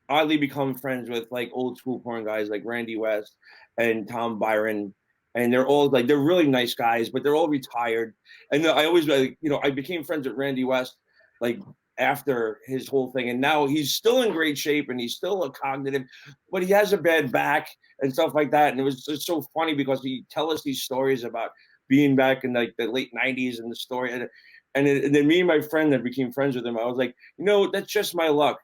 oddly become friends with like old school porn guys like Randy West and Tom Byron, and they're really nice guys, but they're all retired. And I always I became friends with Randy West like after his whole thing, and now he's still in great shape and he's still a cognitive, but he has a bad back and stuff like that. And it's so funny because he tell us these stories about being back in like the late 90s and the story. And then me and my friend that became friends with him, I was like, that's just my luck.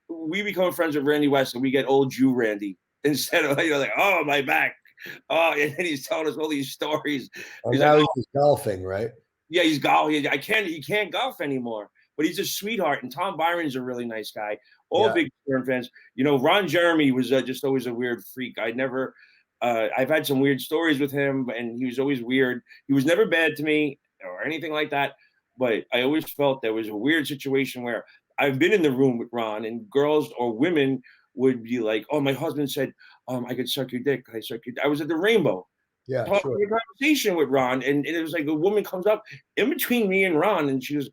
We become friends with Randy West and we get old Jew Randy instead of like, oh, my back. Oh, and then he's telling us all these stories. He's now like, he's golfing, right? Yeah, he's golfing. He can't golf anymore, but he's a sweetheart. And Tom Byron's a really nice guy. All big porn fans. Ron Jeremy was just always a weird freak. I've had some weird stories with him, and he was always weird. He was never bad to me or anything like that, but I always felt there was a weird situation where I've been in the room with Ron, and girls or women would be like, "Oh, my husband said I could suck your dick. Can I suck your dick?" I was at the Rainbow. Yeah, sure. A conversation with Ron, and it was like a woman comes up in between me and Ron, and she goes,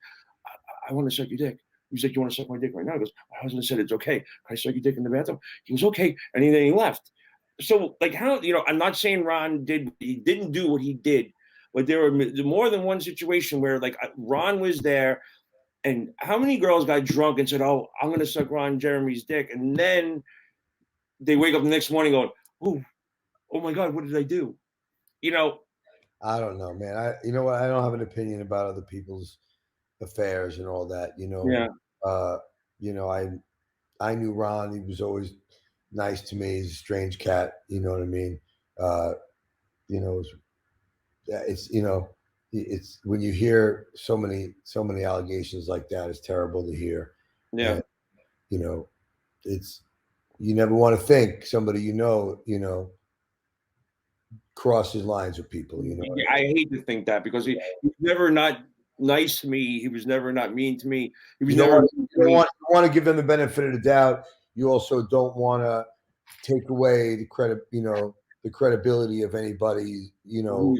I want to suck your dick. He's like, you want to suck my dick right now? He goes, my husband said it's okay. Can I suck your dick in the bathroom? He was okay, and then he left. So, like, how, I'm not saying Ron didn't do what he did, but there were more than one situation where, like, Ron was there, and how many girls got drunk and said, oh, I'm going to suck Ron Jeremy's dick, and then they wake up the next morning going, oh my God, what did I do? I don't know, man. You know what? I don't have an opinion about other people's affairs and all that. Yeah. Uh, I knew Ron. He was always nice to me. He's a strange cat. You know what I mean? Uh, you know, it's it's when you hear so many allegations like that, it's terrible to hear. Yeah. And, it's you never want to think somebody crosses lines with people. Yeah, I hate to think that because he was never not nice to me. He was never not mean to me. He was You don't never want, mean to you don't me. want, you want to give them the benefit of the doubt. You also don't want to take away the credibility of anybody, Yeah, who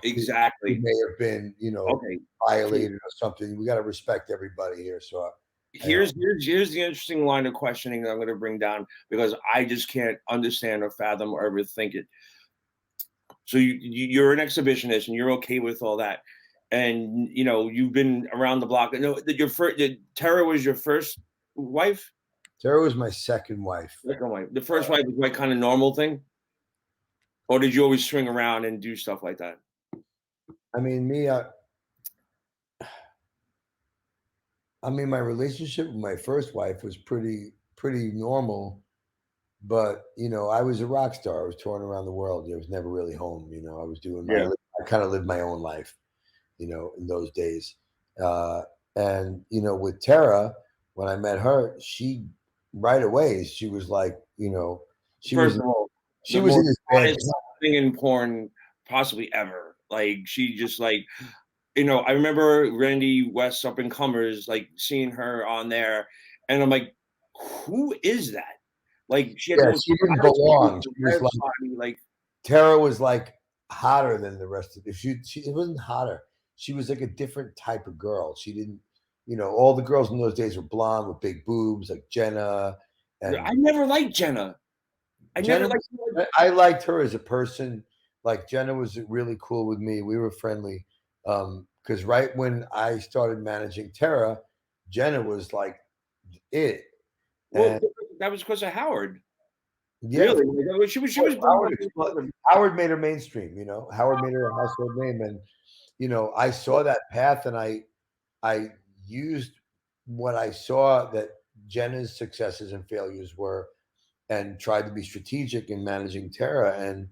exactly. may have been, Okay. violated or something. We got to respect everybody here. So, Here's the interesting line of questioning that I'm going to bring down because I just can't understand or fathom or ever think it. So you're an exhibitionist and you're okay with all that, and you've been around the block. No, your first Tara was your first wife. Tara was my second wife. Second wife. The first wife was like kind of normal thing, or did you always swing around and do stuff like that? I mean, my relationship with my first wife was pretty normal, but I was a rock star. I was touring around the world. I was never really home. I was doing Yeah. I kind of lived my own life, in those days. And with Tara, when I met her, she right away she was like, she First was of all, she the was in most this band. honest thing in porn possibly ever. Like she just like, I remember Randy West's Up and Comers, like seeing her on there, and I'm like, who is that? Like she had the Yeah, most she didn't honest belong. She was like body, like Tara was like hotter than the rest of it. It wasn't hotter. She was like a different type of girl. She didn't, all the girls in those days were blonde with big boobs, like Jenna. And I never liked Jenna. I never Jenna, liked I liked her as a person. Like Jenna was really cool with me. We were friendly. Because right when I started managing Tara, Jenna was like it. well, And that was because of Howard. yeah, Really? Like, she was Howard made her mainstream. Howard made her a household name, and I saw that path, and I used what I saw that Jenna's successes and failures were, and tried to be strategic in managing Tara. And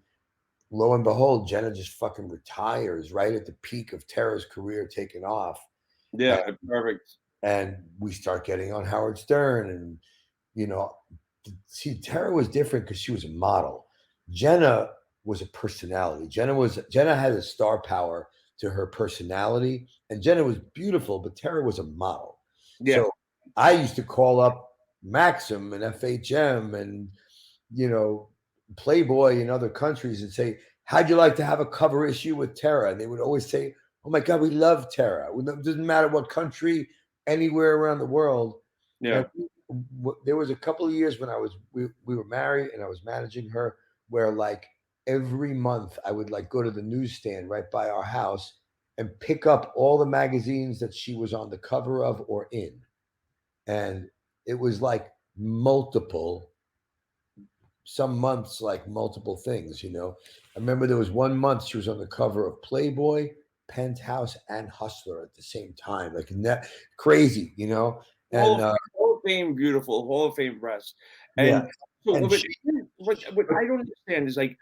lo and behold, Jenna just fucking retires right at the peak of Tara's career taking off. Yeah, perfect. And we start getting on Howard Stern, and see, Tara was different because she was a model. Jenna was a personality. Jenna had a star power to her personality, and Jenna was beautiful, but Tara was a model. Yeah. So I used to call up Maxim and FHM and Playboy in other countries and say, "How'd you like to have a cover issue with Tara?" And they would always say, "Oh my God, we love Tara. It doesn't matter what country, anywhere around the world." Yeah. And there was a couple of years when we were married and I was managing her, where like every month I would like go to the newsstand right by our house and pick up all the magazines that she was on the cover of or in. And it was like some months like multiple things. I remember there was one month she was on the cover of Playboy, Penthouse, and Hustler at the same time, like crazy. And Hall of Fame, beautiful Hall of Fame breast. And yeah, so, and what I don't understand is like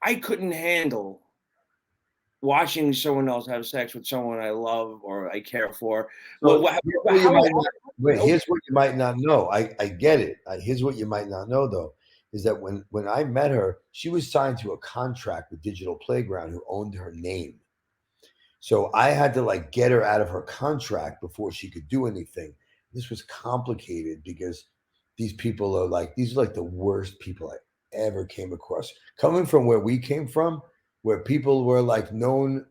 I couldn't handle watching someone else have sex with someone I love or I care for. So Here's here's what you might not know. I get it. Here's what you might not know though, is that when I met her, she was signed to a contract with Digital Playground, who owned her name. So I had to like get her out of her contract before she could do anything. This was complicated because these are like the worst people I ever came across. Coming from where we came from, where people were like known,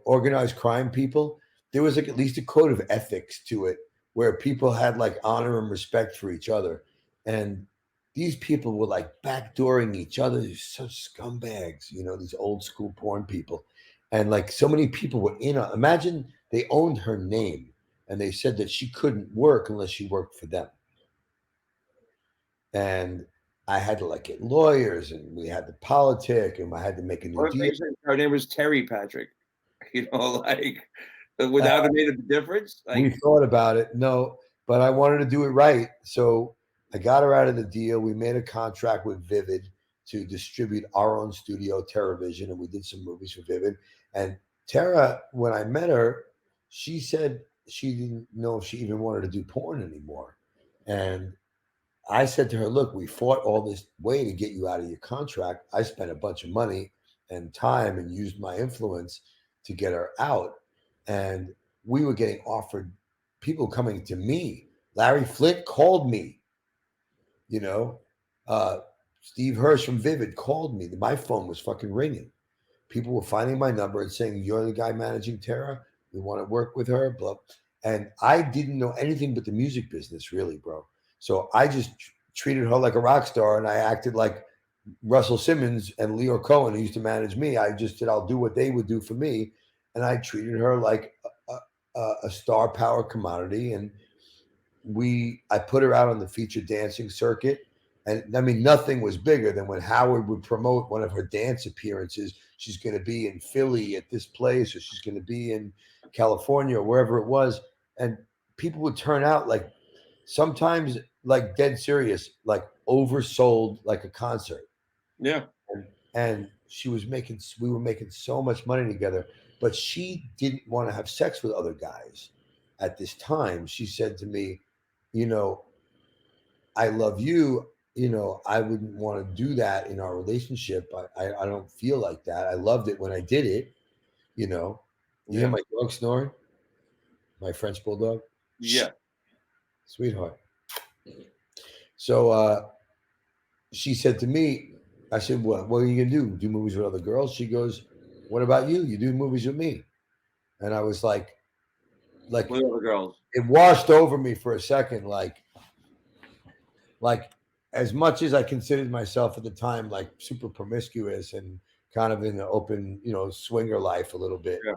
organized crime people, there was like at least a code of ethics to it where people had like honor and respect for each other. And these people were like backdooring each other. They're such scumbags, these old school porn people. And like so many people were imagine they owned her name and they said that she couldn't work unless she worked for them. And I had to like get lawyers, and we had to politic, and I had to make a new What if deal. they said her name was Terry Patrick? You know, like would that have made a difference? We Like, thought about it, no, but I wanted to do it right. So I got her out of the deal. We made a contract with Vivid to distribute our own studio, TerraVision, and we did some movies for Vivid. And Tara, when I met her, she said she didn't know if she even wanted to do porn anymore. And I said to her, look, we fought all this way to get you out of your contract. I spent a bunch of money and time and used my influence to get her out. And we were getting offered people coming to me. Larry Flint called me, you know. Steve Hirsch from Vivid called me. My phone was fucking ringing. People were finding my number and saying, you're the guy managing Tara. We want to work with her. Blah. And I didn't know anything but the music business, really, bro. So I just treated her like a rock star, and I acted like Russell Simmons and Leo Cohen, who used to manage me. I just said, I'll do what they would do for me. And I treated her like a star power commodity. And I put her out on the featured dancing circuit. And I mean, nothing was bigger than when Howard would promote one of her dance appearances. She's going to be in Philly at this place, or she's going to be in California, or wherever it was. And people would turn out like sometimes like dead serious, like oversold like a concert. yeah. And we were making so much money together, but she didn't want to have sex with other guys at this time. She said to me, you know, I love you. You know, I wouldn't want to do that in our relationship. I don't feel like that. I loved it when I did it. You know, you hear my dog snoring? My French bulldog? Yeah. Sweetheart. So she said to me, I said, what are you going to do? Do movies with other girls? She goes, what about you? You do movies with me. And I was like With other girls. it washed over me for a second. Like as much as I considered myself at the time, like super promiscuous and kind of in the open, you know, swinger life a little bit. Yeah.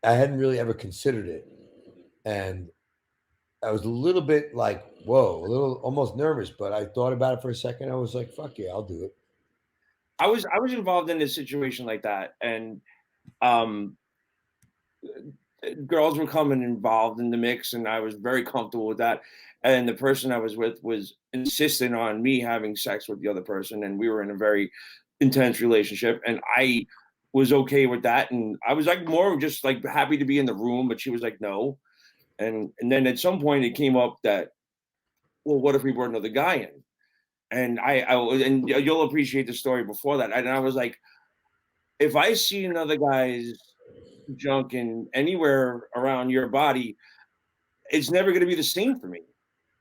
I hadn't really ever considered it. And I was a little bit like, whoa, a little almost nervous, but I thought about it for a second. I was like, fuck yeah, I'll do it. I was involved in a situation like that, and girls were coming involved in the mix, and I was very comfortable with that. And the person I was with was insistent on me having sex with the other person, and we were in a very intense relationship, and I was okay with that. And I was like more just like happy to be in the room, but she was like, no. And then at some point it came up that, well, what if we brought another guy in? And and you'll appreciate the story before that. And I was like, if I see another guy's junk in anywhere around your body, it's never going to be the same for me.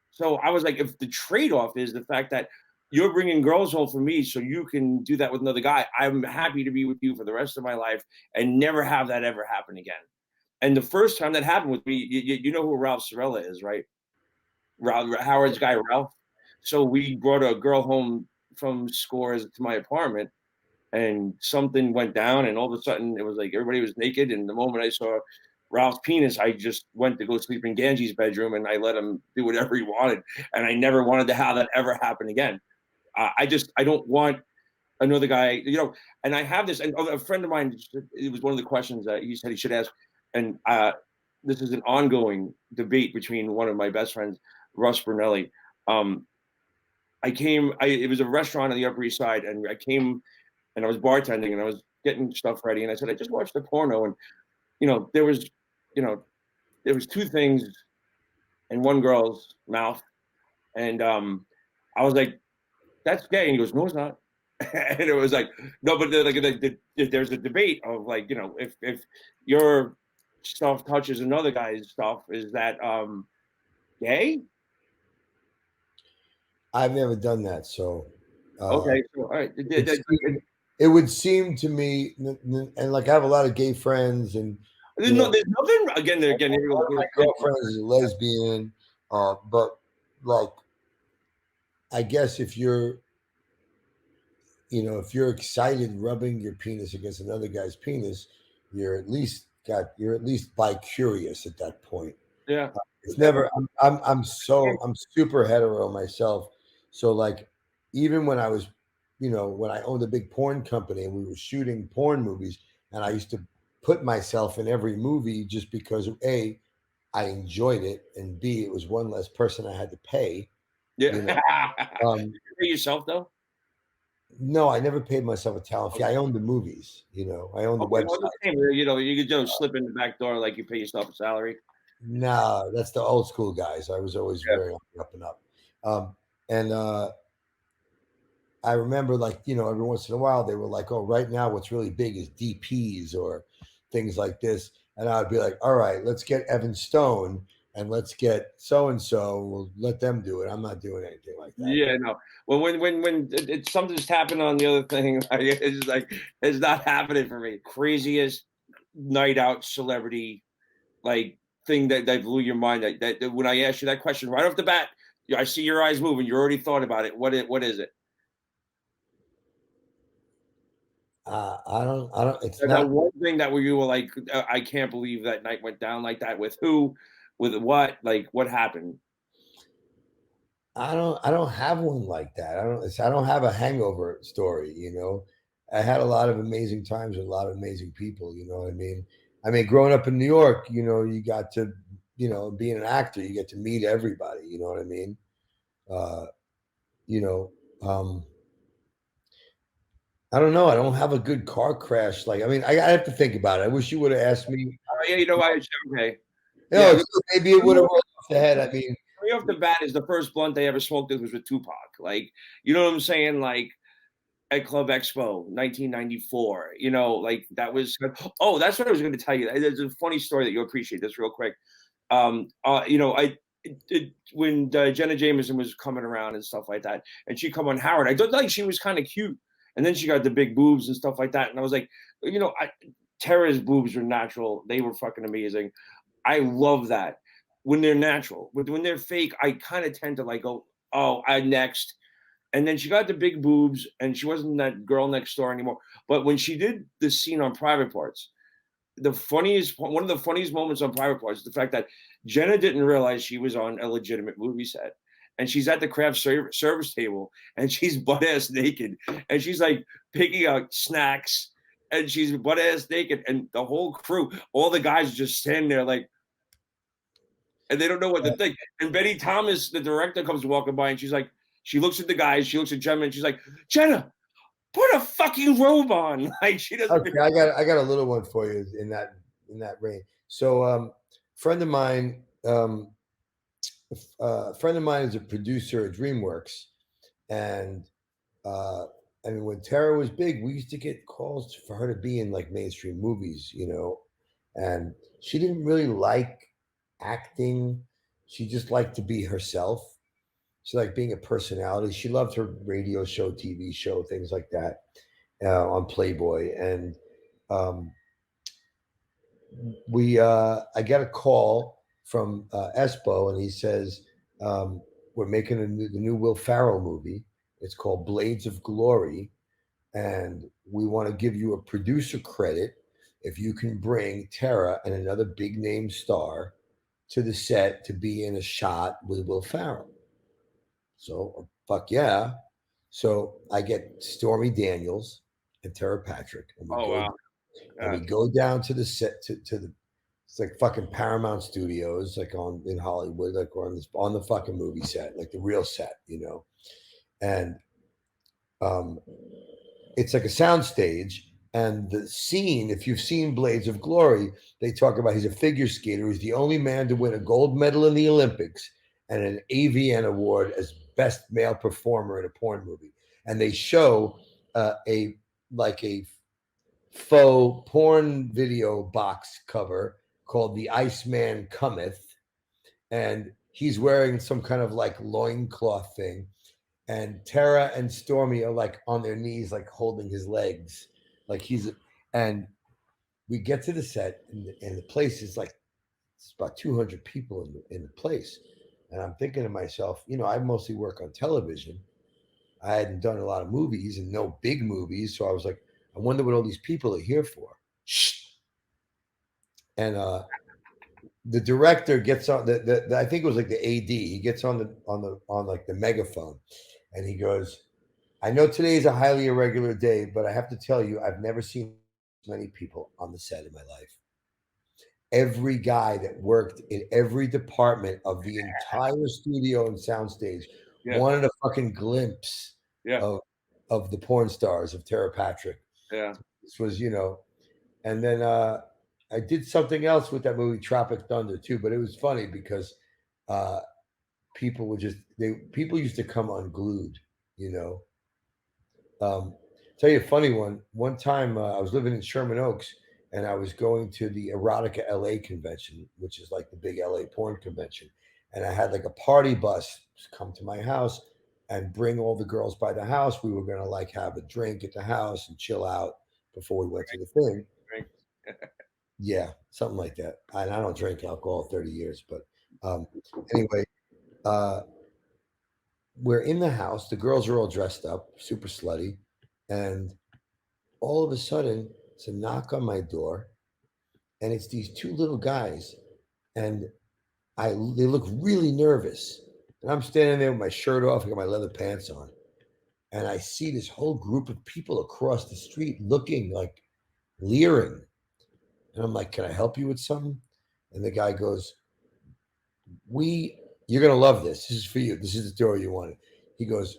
So I was like, if the trade-off is the fact that you're bringing girls home for me so you can do that with another guy, I'm happy to be with you for the rest of my life and never have that ever happen again. And the first time that happened with me, you know who Ralph Sorella is, right? Howard's guy, Ralph. So we brought a girl home from Scores to my apartment, and something went down, and all of a sudden it was like everybody was naked. And the moment I saw Ralph's penis, I just went to go sleep in Ganji's bedroom, and I let him do whatever he wanted. And I never wanted to have that ever happen again. I don't want another guy, you know. And I have this, and a friend of mine, it was one of the questions that he said he should ask. And this is an ongoing debate between one of my best friends, Russ Brunelli. It was a restaurant on the Upper East Side, and I came and I was bartending and I was getting stuff ready. And I said, I just watched the porno, and, there was two things in one girl's mouth. And I was like, that's gay. And he goes, no, it's not. And it was like, no, but there's a debate of like, if your stuff touches another guy's stuff, is that gay? I've never done that. So, Okay. So, all right. It would seem to me, and like I have a lot of gay friends, and there's nothing. Again, my girlfriend is a lesbian, but like, I guess if you're excited rubbing your penis against another guy's penis, you're at least bi-curious at that point. Yeah. It's never. I'm super hetero myself, so like even when I was, when I owned a big porn company and we were shooting porn movies, and I used to put myself in every movie just because A, I enjoyed it, and B, it was one less person I had to pay. Yeah. You know, You pay yourself though? no, I never paid myself a talent fee. I owned the movies. I owned the Okay, website. well, the same. You could slip in the back door like you pay yourself a salary. No, that's the old school guys. I was always Yeah. very up and up. And I remember, like, every once in a while they were like, oh, right now what's really big is DPs or things like this. And I would be like, all right, let's get Evan Stone and let's get so and so. We'll let them do it. I'm not doing anything like that. Yeah, no. Well, when something's happened on the other thing, it's like it's not happening for me. Craziest night out celebrity like thing that blew your mind. That when I asked you that question right off the bat, I see your eyes moving. You already thought about it. What is it? I don't. It's That not. one thing that where you were like, I can't believe that night went down like that. With who? With what? Like what happened? I don't have one like that. I don't have a hangover story. I had a lot of amazing times with a lot of amazing people. You know what I mean? Growing up in New York, you got to, being an actor, you get to meet everybody. You know what I mean? Uh, you know, um, I don't know. I don't have a good car crash. Like, I have to think about it. I wish you would have asked me. Yeah, okay. No, Yeah, maybe it would have rolled off the head. right off the bat is the first blunt they ever smoked was with Tupac. Like, you know what I'm saying? Like at Club Expo, 1994. Like that was. Oh, that's what I was going to tell you. There's a funny story that you'll appreciate. This real quick. When Jenna Jameson was coming around and stuff like that, and she come on Howard, I thought like she was kind of cute, and then she got the big boobs and stuff like that, and I was like, Tara's boobs were natural; they were fucking amazing. I love that when they're natural. When they're fake, I kind of tend to like go, oh, I next. And then she got the big boobs, and she wasn't that girl next door anymore. But when she did the scene on Private Parts, one of the funniest moments on Private Parts is the fact that Jenna didn't realize she was on a legitimate movie set. And she's at the craft service table, and she's butt ass naked, and she's like picking out snacks, and she's butt ass naked, and the whole crew, all the guys just standing there like, and they don't know what to think. And Betty Thomas, the director, comes walking by, and she's like, she looks at the guys, she looks at Jenna, and she's like, Jenna, put a fucking robe on. Like she doesn't. Okay, I got a little one for you in that range. So, friend of mine, a friend of mine is a producer at DreamWorks, and when Tara was big, we used to get calls for her to be in like mainstream movies, and she didn't really like acting. She just liked to be herself. She liked being a personality. She loved her radio show, TV show, things like that on Playboy. And I get a call from Espo, and he says, we're making the new Will Ferrell movie. It's called Blades of Glory, and we want to give you a producer credit if you can bring Tara and another big name star to the set to be in a shot with Will Ferrell. So, fuck yeah. So I get Stormy Daniels and Tara Patrick, and we go down to the set to the, it's like fucking Paramount Studios, like in Hollywood, like we're on the fucking movie set, like the real set, and it's like a sound stage. And the scene, if you've seen Blades of Glory, they talk about he's a figure skater. He's the only man to win a gold medal in the Olympics and an AVN award as best male performer in a porn movie. And they show a faux porn video box cover called The Iceman Cometh. And he's wearing some kind of like loincloth thing. And Tara and Stormy are like on their knees, like holding his legs. And we get to the set, and the place is like, it's about 200 people in the place. And I'm thinking to myself, I mostly work on television. I hadn't done a lot of movies and no big movies. So I was like, I wonder what all these people are here for. Shh. And the director gets on I think it was like the AD. He gets on like the megaphone, and he goes, I know today is a highly irregular day, but I have to tell you, I've never seen many people on the set in my life. Every guy that worked in every department of the entire studio and soundstage Yeah. wanted a fucking glimpse Yeah. of the porn stars of Tara Patrick. Yeah. This was, and then I did something else with that movie, Tropic Thunder, too. But it was funny because people would people used to come unglued, you know. Tell you a funny one. One time I was living in Sherman Oaks and I was going to the Erotica LA convention, which is like the big LA porn convention. And I had like a party bus come to my house and bring all the girls by the house. We were going to like have a drink at the house and chill out before we went to the thing. Right. Yeah, something like that. And I don't drink alcohol 30 years, but anyway, we're in the house. The girls are all dressed up, super slutty. And all of a sudden, it's a knock on my door. And it's these two little guys. And they look really nervous. And I'm standing there with my shirt off, I got my leather pants on. And I see this whole group of people across the street looking like leering. And I'm like, can I help you with something? And the guy goes, you're going to love this. This is for you. This is the story you wanted. He goes,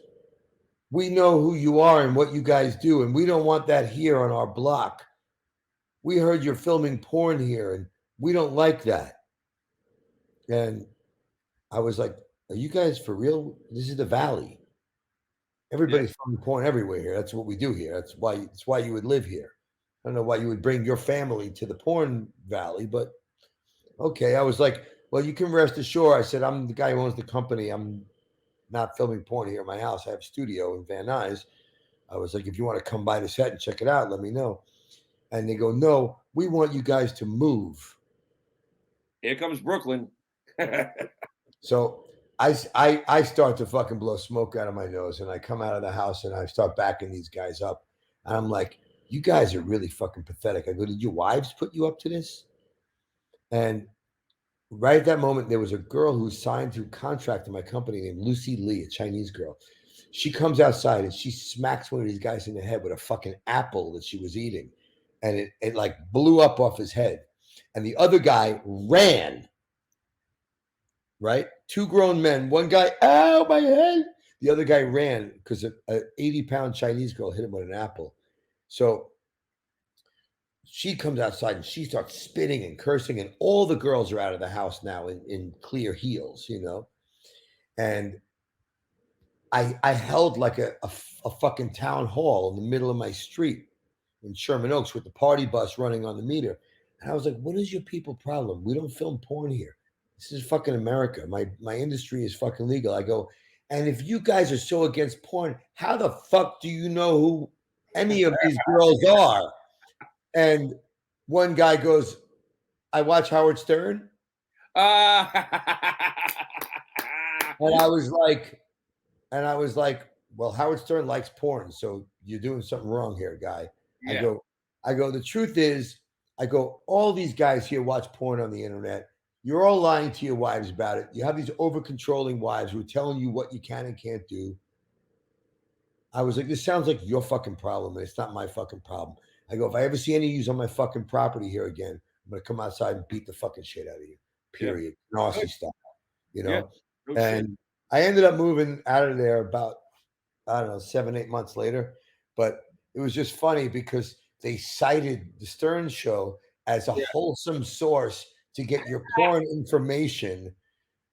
we know who you are and what you guys do, and we don't want that here on our block. We heard you're filming porn here, and we don't like that. And I was like, are you guys for real? This is the Valley. Everybody's filming porn everywhere here. That's what we do here. That's why you would live here. I don't know why you would bring your family to the porn valley, but okay. I was like, well, you can rest assured. I said, I'm the guy who owns the company. I'm not filming porn here at my house. I have a studio in Van Nuys. I was like, if you want to come by the set and check it out, let me know. And they go, no, we want you guys to move. Here comes Brooklyn. So I start to fucking blow smoke out of my nose, and I come out of the house and I start backing these guys up. And I'm like, you guys are really fucking pathetic. I go, did your wives put you up to this? And right at that moment, there was a girl who signed to contract to my company named Lucy Lee, a Chinese girl. She comes outside and she smacks one of these guys in the head with a fucking apple that she was eating. And it like blew up off his head. And the other guy ran. Right? Two grown men. One guy, ow, my head. The other guy ran because an 80-pound Chinese girl hit him with an apple. So she comes outside and she starts spitting and cursing, and all the girls are out of the house now in clear heels, you know. And I held like a fucking town hall in the middle of my street in Sherman Oaks with the party bus running on the meter. And I was like, what is your people problem? We don't film porn here. This is fucking America. My industry is fucking legal. I go, and if you guys are so against porn, how the fuck do you know who any of these girls are? And one guy goes, I watch Howard Stern. And I was like, well, Howard Stern likes porn, so you're doing something wrong here, guy. Yeah. I go, the truth is, all these guys here watch porn on the internet. You're all lying to your wives about it. You have these over-controlling wives who are telling you what you can and can't do. I was like, this sounds like your fucking problem, and it's not my fucking problem. I go, if I ever see any of you on my fucking property here again, I'm going to come outside and beat the fucking shit out of you, period. Yeah. Nasty stuff, you know? Yeah. And I ended up moving out of there about, I don't know, 7-8 months later. But it was just funny because they cited the Stern Show as a wholesome source to get your porn information.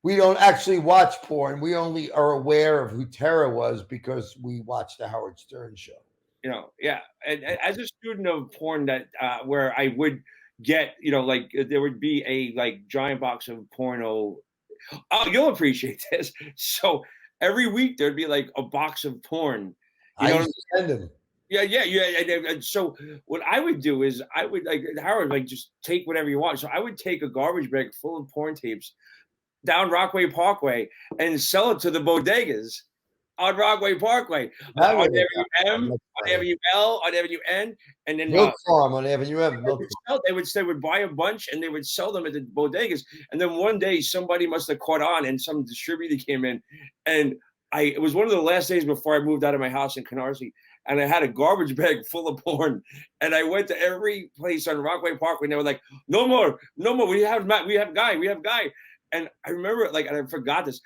We don't actually watch porn. We only are aware of who Tara was because we watched the Howard Stern Show. You know, yeah. And as a student of porn, that where I would get, you know, like there would be a like giant box of porno. Oh, you'll appreciate this. So every week there'd be like a box of porn. You know, I used to send them. Yeah. And so what I would do is I would like Howard, like just take whatever you want. So I would take a garbage bag full of porn tapes down Rockaway Parkway and sell it to the bodegas on Rockaway Parkway, on Avenue M, on Avenue L, on Avenue N, and then Milk Farm on Avenue M. They would buy a bunch and they would sell them at the bodegas. And then one day somebody must have caught on, and some distributor came in and it was one of the last days before I moved out of my house in Canarsie, and I had a garbage bag full of porn. And I went to every place on Rockaway Parkway, and they were like, "No more, no more. We have guy." And I remember, like, and I forgot this.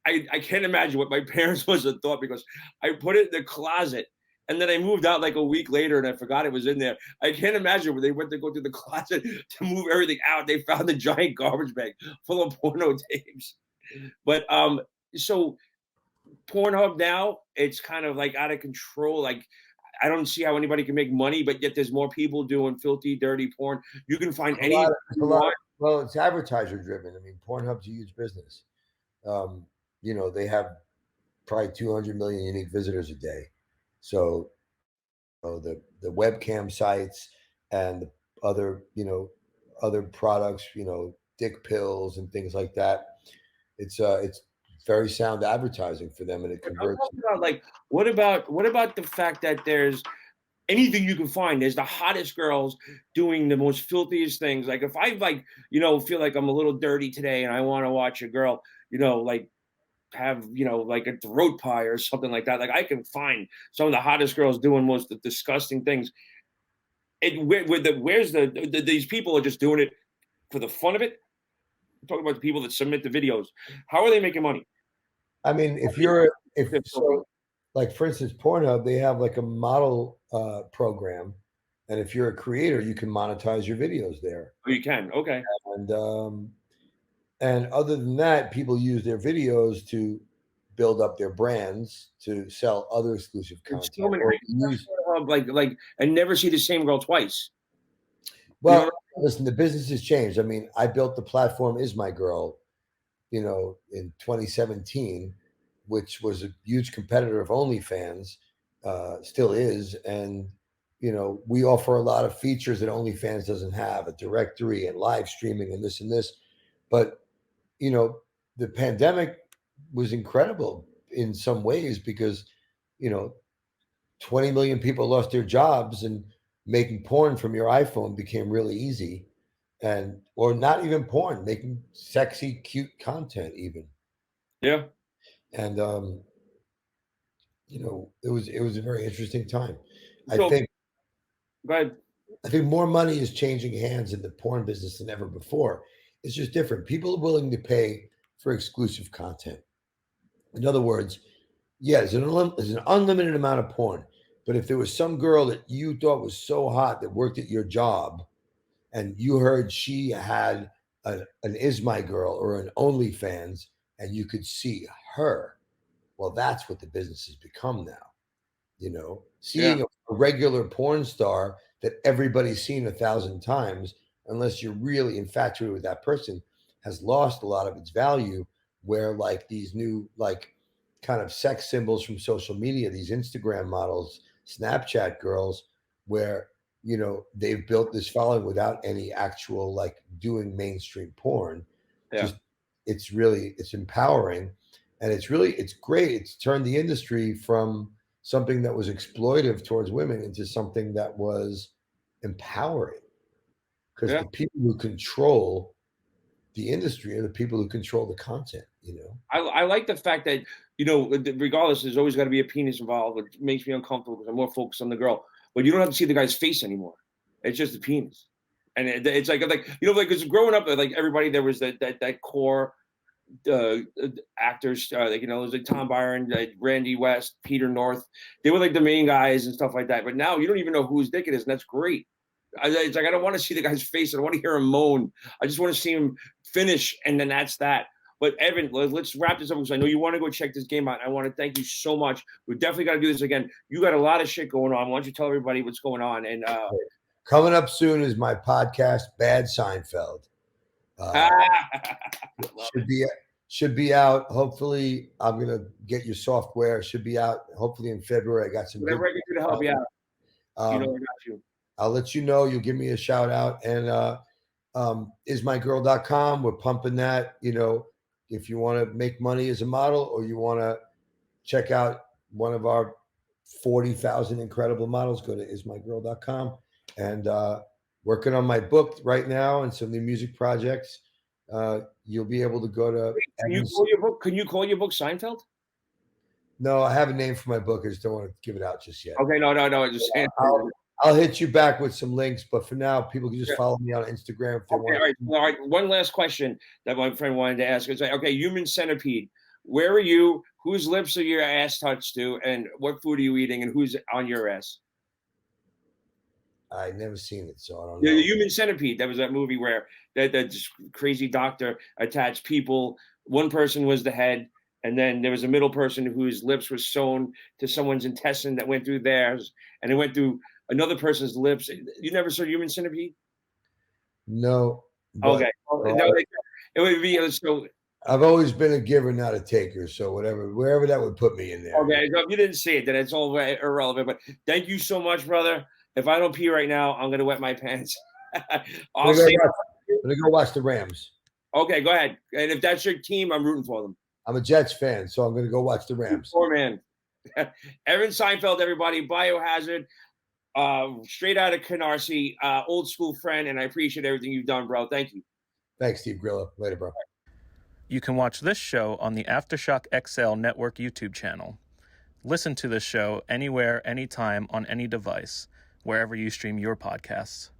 I can't imagine what my parents must have thought, because I put it in the closet, and then I moved out like a week later, and I forgot it was in there. I can't imagine when they went to go through the closet to move everything out. They found the giant garbage bag full of porno tapes. But so Pornhub now, it's kind of like out of control. Like, I don't see how anybody can make money, but yet there's more people doing filthy, dirty porn. You can find A any. lot, a lot. Well, it's advertiser driven. I mean, Pornhub's a huge business. You know, they have probably 200 million unique visitors a day. So, you know, the webcam sites and the other, you know, other products, you know, dick pills and things like that. It's very sound advertising for them, and it I'm converts. talking about, like, what about the fact that there's anything you can find? There's the hottest girls doing the most filthiest things. Like, if I, like, feel like I'm a little dirty today and I want to watch a girl, like, have, like a throat pie or something like that. Like, I can find some of the hottest girls doing most of the disgusting things. These people are just doing it for the fun of it. I'm talking about the people that submit the videos. How are they making money? I mean, like, for instance, Pornhub, they have like a model program, and if you're a creator, you can monetize your videos there. Oh, you can. Okay. And other than that, people use their videos to build up their brands, to sell other exclusive There's content. so many. Or I use, like, and never see the same girl twice. well, listen, the business has changed. I mean, I built the platform Is My Girl, in 2017, which was a huge competitor of OnlyFans, still is. And, we offer a lot of features that OnlyFans doesn't have, a directory and live streaming and this and this. But, the pandemic was incredible in some ways because, 20 million people lost their jobs, and making porn from your iPhone became really easy. And, or not even porn, making sexy, cute content even. Yeah. And, it was a very interesting time. So, go ahead. I think more money is changing hands in the porn business than ever before. It's just different. People are willing to pay for exclusive content. In other words, yeah, there's an unlimited amount of porn. But if there was some girl that you thought was so hot that worked at your job, and you heard she had an Is My Girl or an OnlyFans, and you could see her, well, that's what the business has become now. Seeing a regular porn star that everybody's seen 1,000 times, unless you're really infatuated with that person, has lost a lot of its value. Where, like, these new, like, kind of sex symbols from social media, these Instagram models, Snapchat girls, where they've built this following without any actual, like, doing mainstream porn. Yeah. Just, it's empowering, and it's great. It's turned the industry from something that was exploitive towards women into something that was empowering, because the people who control the industry are the people who control the content. I like the fact that, regardless, there's always got to be a penis involved, which makes me uncomfortable because I'm more focused on the girl. But you don't have to see the guy's face anymore. It's just the penis. And it's like, because growing up, like, everybody, there was that core actors, it was like Tom Byron, Randy West, Peter North. They were like the main guys and stuff like that. But now you don't even know whose dick it is, and that's great. It's like, I don't want to see the guy's face. I don't want to hear him moan. I just want to see him finish, and then that's that. But Evan, let's wrap this up, because I know you want to go check this game out. I want to thank you so much. We definitely got to do this again. You got a lot of shit going on. Why don't you tell everybody what's going on? And coming up soon is my podcast, Bad Seinfeld. Should be out. Hopefully, I'm gonna get your software. Should be out hopefully in February. I got some. Whatever I can do to help you out. I got you. I'll let you know. You'll give me a shout out. And ismygirl.com. We're pumping that. If you want to make money as a model, or you want to check out one of our 40,000 incredible models, go to ismygirl.com. And working on my book right now and some new music projects. You'll be able to go to. Can you call your book Seinfeld? No, I have a name for my book. I just don't want to give it out just yet. Okay, no. I just saying. I'll hit you back with some links, but for now, people can just follow me on Instagram if they want. All right. One last question that my friend wanted to ask is, okay, Human Centipede. Where are you? Whose lips are your ass touched to? And what food are you eating? And who's on your ass? I've never seen it, so I don't know. The Human Centipede. That was that movie where that crazy doctor attached people. One person was the head, and then there was a middle person whose lips were sewn to someone's intestine that went through theirs, and it went through another person's lips. You never saw Human Centipede? No. Okay. No, it would be so. I've always been a giver, not a taker. So wherever that would put me in there. Okay, so if you didn't see it, then it's all irrelevant. But thank you so much, brother. If I don't pee right now, I'm gonna wet my pants. I'm gonna go watch the Rams. Okay, go ahead. And if that's your team, I'm rooting for them. I'm a Jets fan, so I'm gonna go watch the Rams. Poor man. Evan Seinfeld, everybody. Biohazard. Straight out of Canarsie, old school friend, and I appreciate everything you've done, bro. Thank you. Thanks, Steve Grillo. Later, bro. You can watch this show on the AftershockXL Network YouTube channel. Listen to this show anywhere, anytime, on any device, wherever you stream your podcasts.